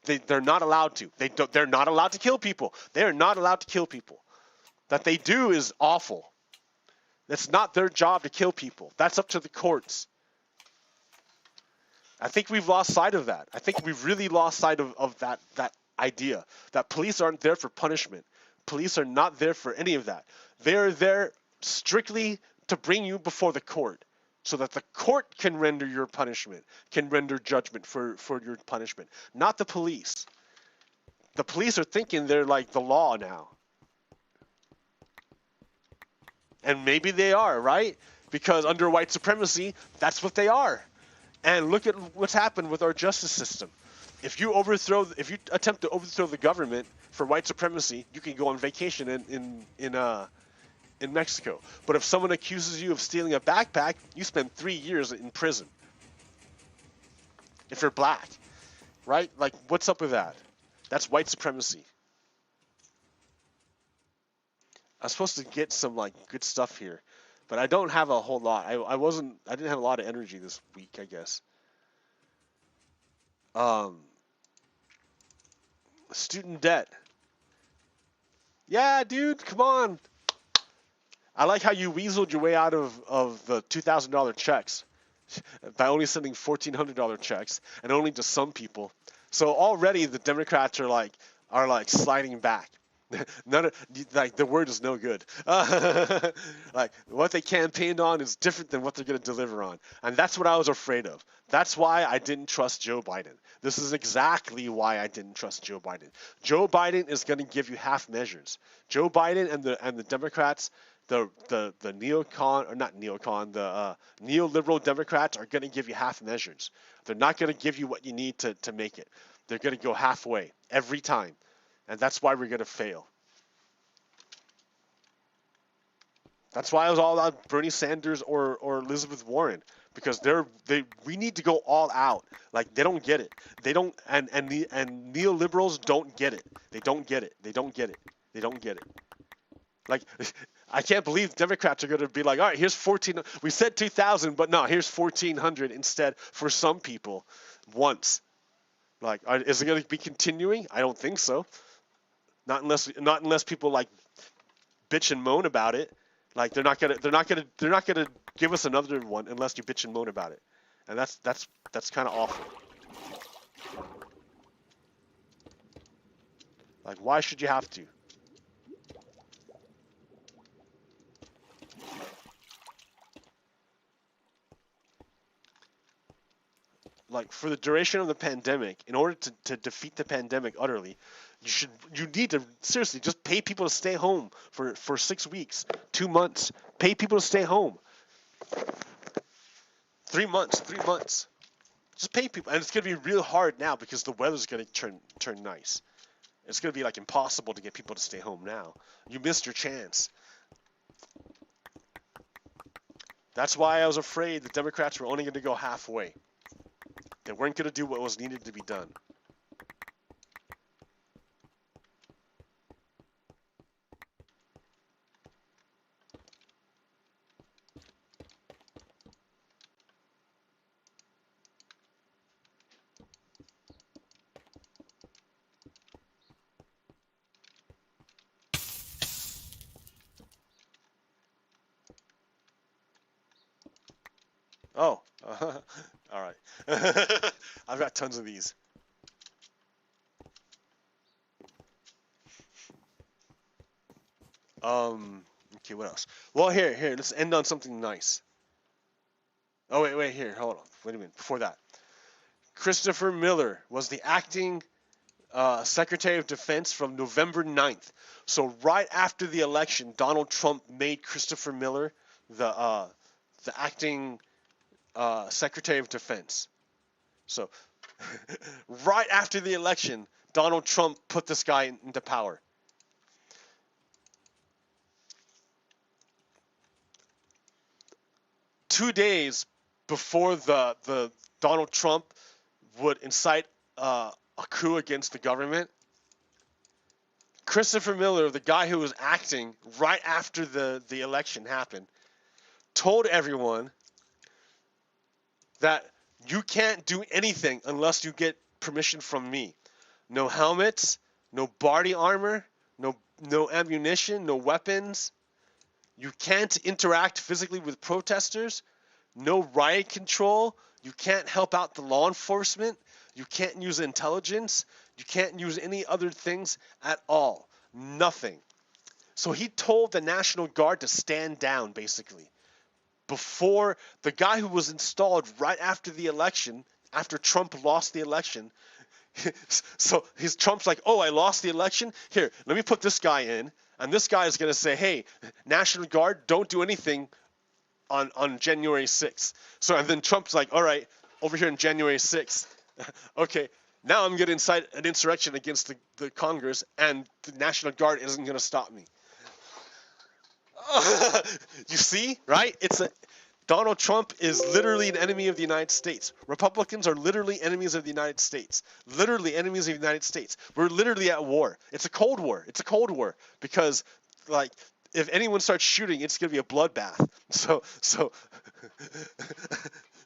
They're not allowed to. They're not allowed to kill people. They are not allowed to kill people. That they do is awful. It's not their job to kill people. That's up to the courts. I think we've lost sight of that. I think we've really lost sight of that idea that police aren't there for punishment. Police are not there for any of that. They're there strictly to bring you before the court so that the court can render your punishment, can render judgment for your punishment, not the police. The police are thinking they're like the law now. And maybe they are, right? Because under white supremacy, that's what they are. And look at what's happened with our justice system. If you attempt to overthrow the government for white supremacy, you can go on vacation in Mexico. But if someone accuses you of stealing a backpack, you spend 3 years in prison. If you're black, right? Like, what's up with that? That's white supremacy. I was supposed to get some like good stuff here, but I don't have a whole lot. I didn't have a lot of energy this week, I guess. Student debt. Yeah, dude, come on. I like how you weaseled your way out of the $2,000 checks by only sending $1,400 checks, and only to some people. So already the Democrats are like sliding back. The word is no good. Like, what they campaigned on is different than what they're going to deliver on, and that's what I was afraid of. That's why I didn't trust Joe Biden. This is exactly why I didn't trust Joe Biden. Joe Biden is going to give you half measures. Joe Biden and the Democrats, the neocon, or not neocon, the neoliberal Democrats are going to give you half measures. They're not going to give you what you need to make it. They're going to go halfway every time. And that's why we're going to fail. That's why I was all about Bernie Sanders or Elizabeth Warren, because we need to go all out. Like, they don't get it. They don't, and neoliberals don't get it. They don't get it. They don't get it. They don't get it. Like, I can't believe Democrats are going to be like, all right, here's 14. We said 2,000, but no, here's 1,400 instead for some people. once. Like, is it going to be continuing? I don't think so. Not unless people like bitch and moan about it. Like they're not gonna give us another one unless you bitch and moan about it, and that's kind of awful. Like, why should you have to? Like, for the duration of the pandemic, in order to defeat the pandemic utterly, you need to seriously just pay people to stay home for 6 weeks, 2 months. Pay people to stay home. 3 months, 3 months. Just pay people, and it's gonna be real hard now because the weather's gonna turn nice. It's gonna be like impossible to get people to stay home now. You missed your chance. That's why I was afraid the Democrats were only going to go halfway. They weren't going to do what was needed to be done. Oh, all right. I've got tons of these. Okay, what else? Well, here, let's end on something nice. Oh, wait, here, hold on. Wait a minute. Before that, Christopher Miller was the acting Secretary of Defense from November 9th. So right after the election, Donald Trump made Christopher Miller the acting Secretary of Defense. So right after the election, Donald Trump put this guy into power. Two days before the Donald Trump would incite a coup against the government, Christopher Miller, the guy who was acting right after the election happened, told everyone that you can't do anything unless you get permission from me. No helmets, no body armor, no ammunition, no weapons. You can't interact physically with protesters. No riot control. You can't help out the law enforcement. You can't use intelligence. You can't use any other things at all. Nothing. So he told the National Guard to stand down, basically. Before the guy who was installed right after the election, after Trump lost the election, so Trump's like, oh, I lost the election? Here, let me put this guy in. And this guy is going to say, hey, National Guard, don't do anything on January 6th. So, and then Trump's like, all right, over here on January 6th, okay, now I'm going to incite an insurrection against the Congress, and the National Guard isn't going to stop me. You see, right? Donald Trump is literally an enemy of the United States. Republicans are literally enemies of the United States. Literally enemies of the United States. We're literally at war. It's a Cold War. It's a Cold War because, like, if anyone starts shooting, it's going to be a bloodbath. So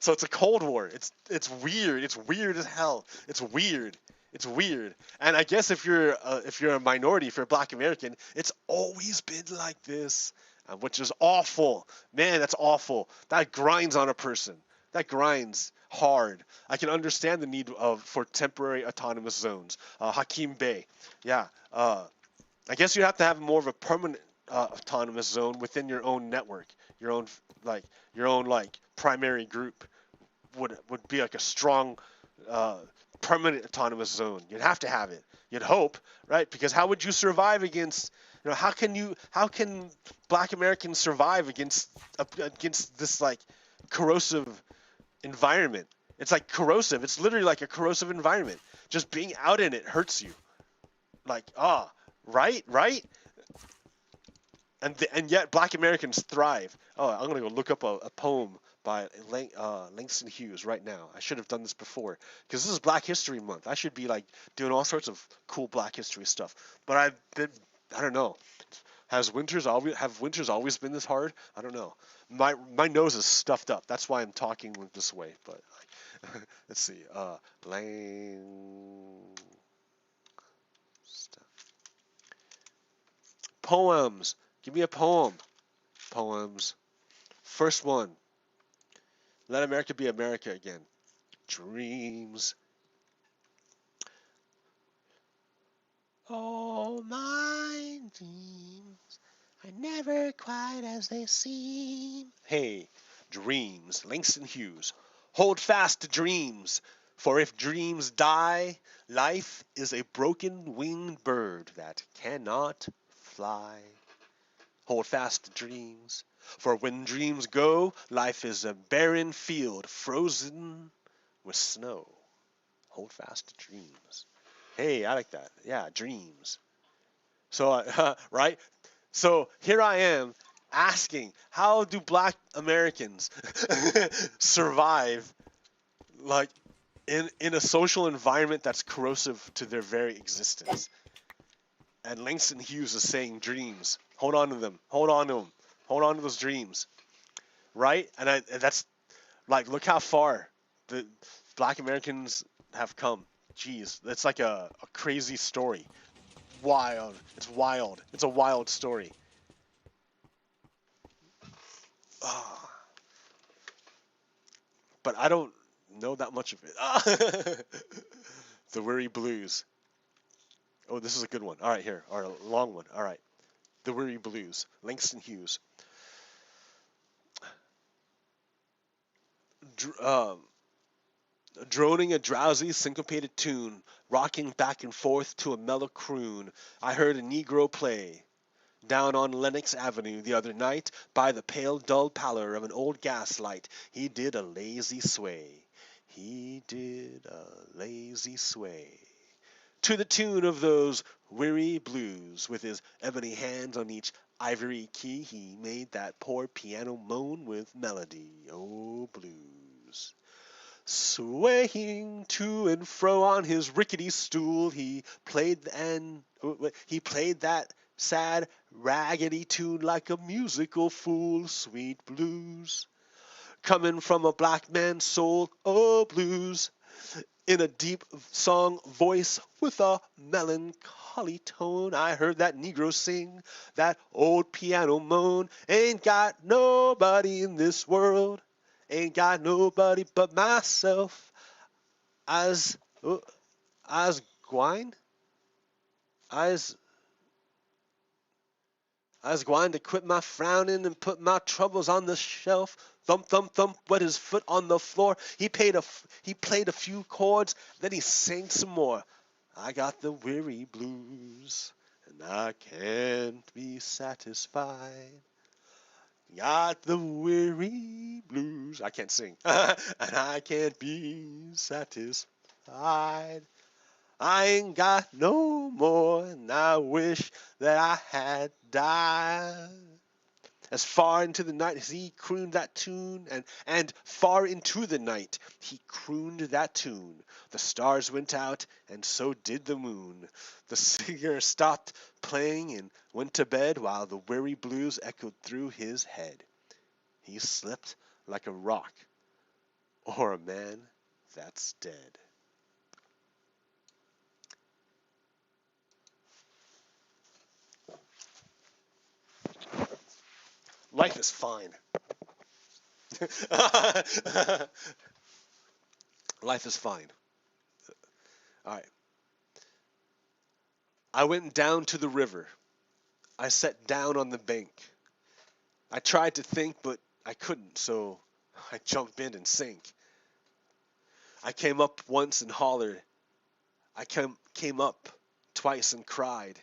it's a Cold War. It's weird. It's weird as hell. It's weird. It's weird. And I guess if you're a minority, if you're a Black American, it's always been like this. Which is awful. Man, that's awful. That grinds on a person. That grinds hard. I can understand the need for temporary autonomous zones. Hakeem Bey. Yeah. I guess you have to have more of a permanent autonomous zone within your own network. Your own primary group would be like a strong permanent autonomous zone. You'd have to have it. You'd hope, right? Because how would you survive against how can Black Americans survive against this like corrosive environment? It's like corrosive. It's literally like a corrosive environment. Just being out in it hurts you. Like, right? And yet Black Americans thrive. Oh, I'm gonna go look up a poem by Langston Hughes right now. I should have done this before because this is Black History Month. I should be like doing all sorts of cool Black History stuff. But I don't know. Have winters always been this hard? I don't know. My nose is stuffed up. That's why I'm talking this way. But Let's see. Lang stuff. Poems. Give me a poem. Poems. First one. Let America be America again. Dreams. Oh, my dreams are never quite as they seem. Hey, dreams. Langston Hughes. Hold fast to dreams, for if dreams die, life is a broken winged bird that cannot fly. Hold fast to dreams, for when dreams go, life is a barren field frozen with snow. Hold fast to dreams. Hey, I like that. Yeah, dreams. So, right? So here I am asking, how do black Americans survive, like, in a social environment that's corrosive to their very existence? And Langston Hughes is saying dreams. Hold on to them. Hold on to them. Hold on to those dreams. Right? And that's, like, look how far the black Americans have come. Jeez, that's like a crazy story. Wild. It's wild. It's a wild story. Ah, but I don't know that much of it. The Weary Blues. Oh, this is a good one. All right, here. All right, a long one. All right. The Weary Blues. Langston Hughes. Dr- Droning a drowsy, syncopated tune, rocking back and forth to a mellow croon, I heard a Negro play. Down on Lenox Avenue the other night, by the pale, dull pallor of an old gaslight, he did a lazy sway. He did a lazy sway. To the tune of those weary blues, with his ebony hands on each ivory key, he made that poor piano moan with melody. Oh, blues. Swaying to and fro on his rickety stool, he played that sad, raggedy tune like a musical fool. Sweet blues, coming from a black man's soul. Oh, blues, in a deep song voice with a melancholy tone. I heard that Negro sing, that old piano moan. Ain't got nobody in this world, ain't got nobody but myself. As as gwine, as as gwine to quit my frowning and put my troubles on the shelf. Thump, thump, thump, wet his foot on the floor. He played a few chords, then he sang some more. I got the weary blues, and I can't be satisfied. Got the weary blues. I can't sing, and I can't be satisfied. I ain't got no more, and I wish that I had died. As far into the night as he crooned that tune, and far into the night he crooned that tune, the stars went out, and so did the moon. The singer stopped playing and went to bed, while the weary blues echoed through his head. He slept like a rock, or a man that's dead. Life is fine. Life is fine. All right. I went down to the river. I sat down on the bank. I tried to think, but I couldn't, so I jumped in and sank. I came up once and hollered. I came up twice and cried.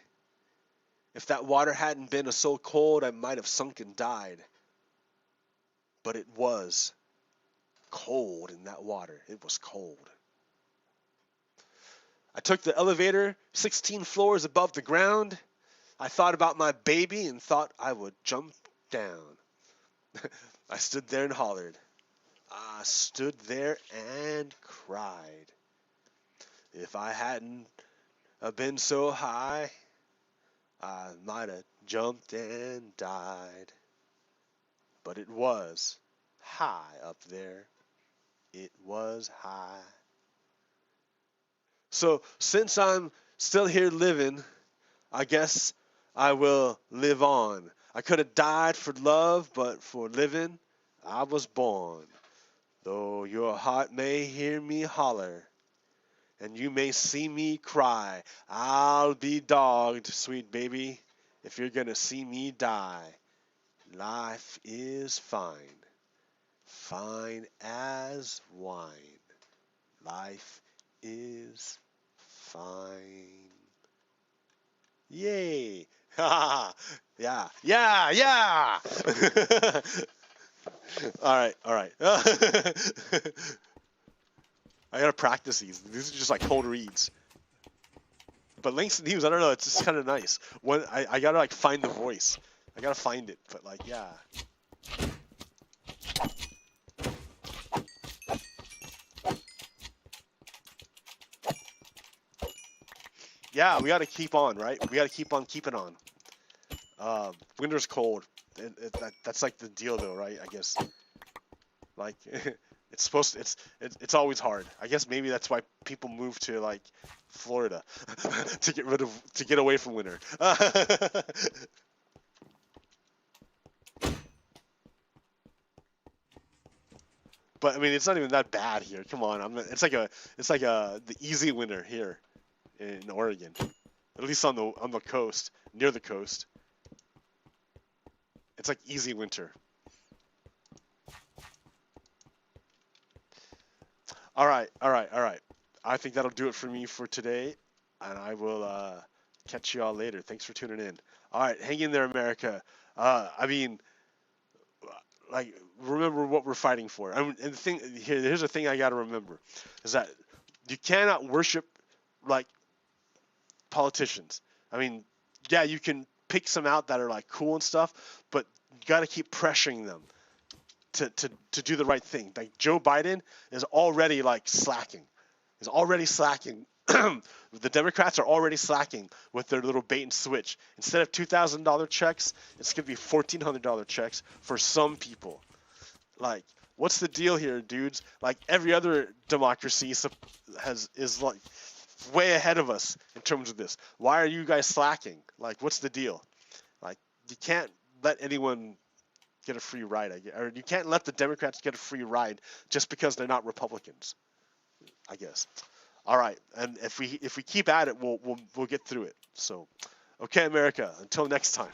If that water hadn't been so cold, I might have sunk and died. But it was cold in that water. It was cold. I took the elevator 16 floors above the ground. I thought about my baby and thought I would jump down. I stood there and hollered. I stood there and cried. If I hadn't been so high, I might have jumped and died. But it was high up there. it was high. So since I'm still here living, I guess I will live on. I could have died for love, but for living, I was born. Though your heart may hear me holler, and you may see me cry, I'll be dogged, sweet baby, if you're gonna see me die. Life is fine, fine as wine. Life is fine. Yay! Ha! Yeah, yeah, yeah! All right, all right. I gotta practice these. These are just like cold reads. But Links and News, I don't know. It's just kind of nice. When I gotta like find the voice. I gotta find it. But like, yeah. Yeah, we gotta keep on, right? We gotta keep on keeping on. Winter's cold. That's like the deal, though, right? I guess. Like, it's supposed to, it's always hard. I guess maybe that's why people move to like Florida to get away from winter. But I mean, it's not even that bad here. Come on, it's like the easy winter here in Oregon, at least on the coast, near the coast. It's like easy winter. All right, all right, all right. I think that'll do it for me for today, and I will catch you all later. Thanks for tuning in. All right, hang in there, America. I mean, like, remember what we're fighting for. I mean, and here's the thing I got to remember, is that you cannot worship like politicians. I mean, yeah, you can pick some out that are like cool and stuff, but you got to keep pressuring them to do the right thing. Like Joe Biden is already like slacking. He's already slacking. The Democrats are already slacking with their little bait and switch. Instead of $2,000 checks, it's gonna be $1,400 checks for some people. Like, what's the deal here, dudes? Like every other democracy is like way ahead of us in terms of this. Why are you guys slacking? Like, what's the deal? Like, you can't let anyone get a free ride, or you can't let the Democrats get a free ride just because they're not Republicans, I guess. All right, and if we keep at it, we'll get through it. So, okay, America. Until next time.